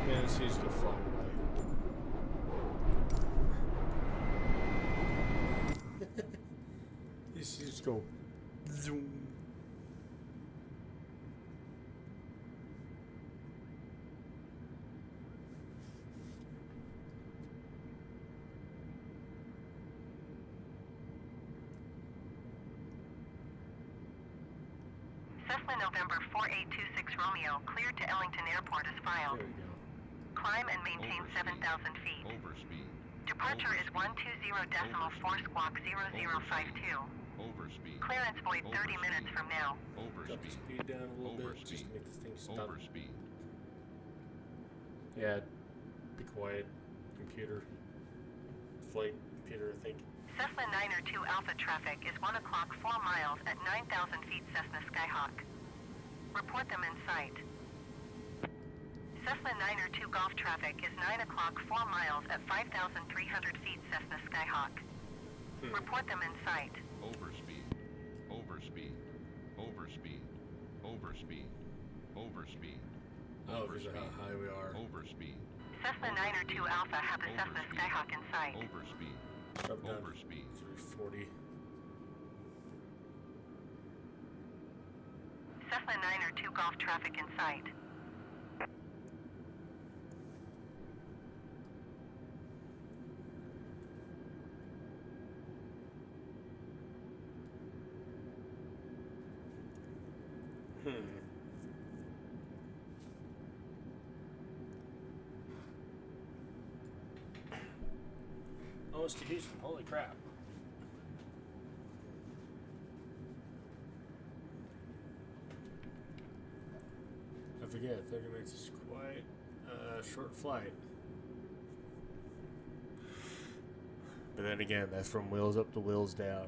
Man, she's gonna fly away. She's just go zoom. Cessna November 4826 Romeo cleared to Ellington Airport as filed. There we go. Climb and maintain 7,000 feet. Overspeed. Departure is 120.4 squawk 0052. Overspeed. Clearance void 30 minutes from now. Drop the Overspeed. speed down a little bit just Overspeed. to make this thing stop. Overspeed. Yeah, be quiet, computer. Flight computer, I think. Cessna 902 Alpha traffic is 1 o'clock 4 miles at 9,000 feet Cessna Skyhawk. Report them in sight. Cessna 902 Golf traffic is 9 o'clock 4 miles at 5,300 feet Cessna Skyhawk. Report them in sight. Overspeed. Overspeed. Overspeed. Overspeed. Overspeed. Oh, because of how high we are. Overspeed. Cessna 902 Alpha have the Cessna Skyhawk in sight. Overspeed. Drop it down to Overspeed. 340. Cessna 902 Golf traffic in sight. Almost to Houston. Holy crap. I forget, 30 minutes is quite a short flight. But then again, that's from wheels up to wheels down.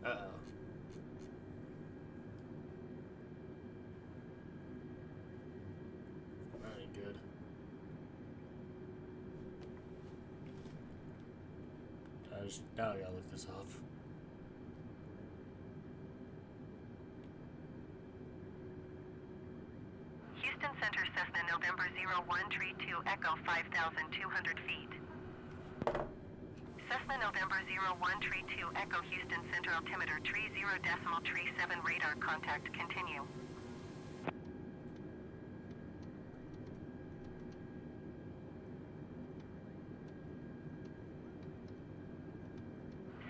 Uh-oh. That ain't good. Now I gotta look this up. Houston Center, Cessna, November 01, tree 2, Echo 5,200 feet. Cessna, November 01, tree 2, Echo, Houston Center, altimeter, tree 0, decimal, tree 7, radar contact, continue.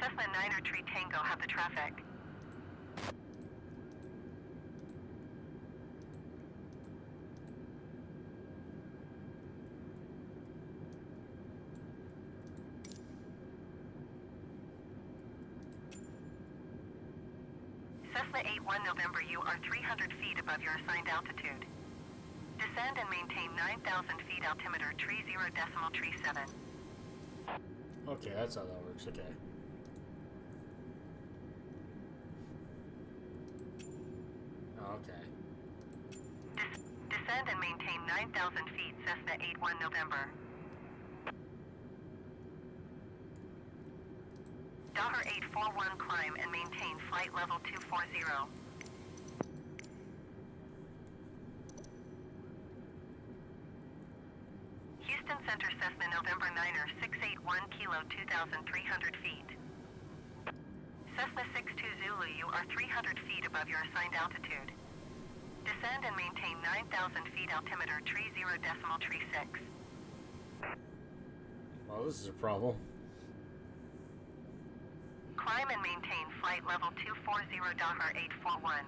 Cessna 9er, tree Tango, have the traffic. Cessna 81 November, you are 300 feet above your assigned altitude. Descend and maintain 9,000 feet, altimeter, tree 0, decimal, tree 7. Okay, that's how that works. Okay. Okay. Descend and maintain 9,000 feet, Cessna 81 November. Doher 841, climb and maintain flight level 240. Houston Center, Cessna November 9er, 681 kilo, 2,300 feet. Cessna 62 Zulu, you are 300 feet above your assigned altitude. Descend and maintain 9,000 feet, altimeter, tree 0, decimal, tree 6. Well, this is a problem. Climb and maintain flight level 240, Doher 841.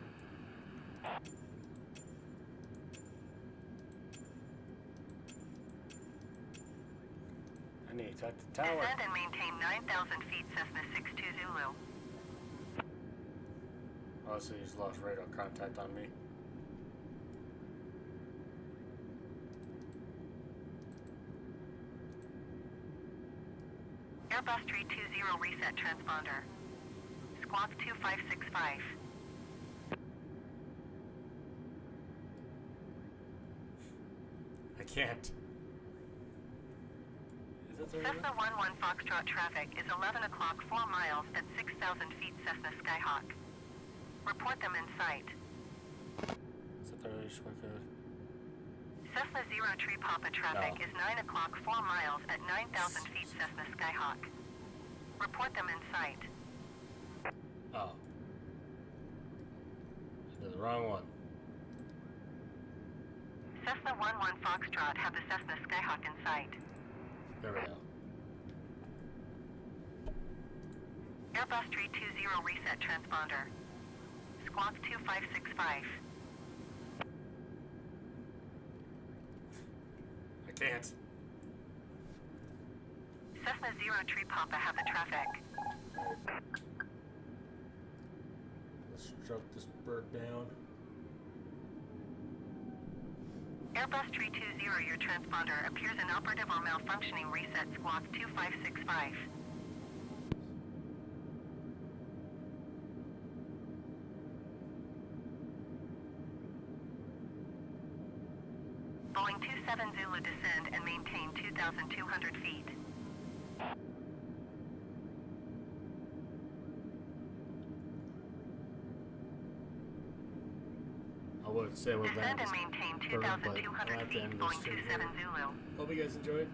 I need to talk to the tower. Descend and maintain 9,000 feet, Cessna 62 Zulu. Oh, so he's lost radar contact on me. Airbus 320, reset transponder. Squawk 2565. I can't. Is that the right Cessna 11 Foxtrot, traffic is 11 o'clock, 4 miles at 6,000 feet, Cessna Skyhawk. Report them in sight. Is that the right short code? Cessna 0 Tree Papa, traffic No. is 9 o'clock, 4 miles at 9,000 feet, Cessna Skyhawk. Report them in sight. Oh. I did the wrong one. Cessna 11 Foxtrot, have the Cessna Skyhawk in sight. There we go. Airbus 320, reset transponder. Squawk 2565. I can't. Cessna 0 Tree Papa, have the traffic. Let's stroke this bird down. Airbus 320, your transponder appears inoperative or malfunctioning. Reset, squawk 2565. Boeing 27 Zulu, descend and maintain 2,200 feet. I would say we're Descend back and maintain bird, but 2,200 I'll have to feet, end this Boeing stream 27 here. Zulu. Hope you guys enjoyed.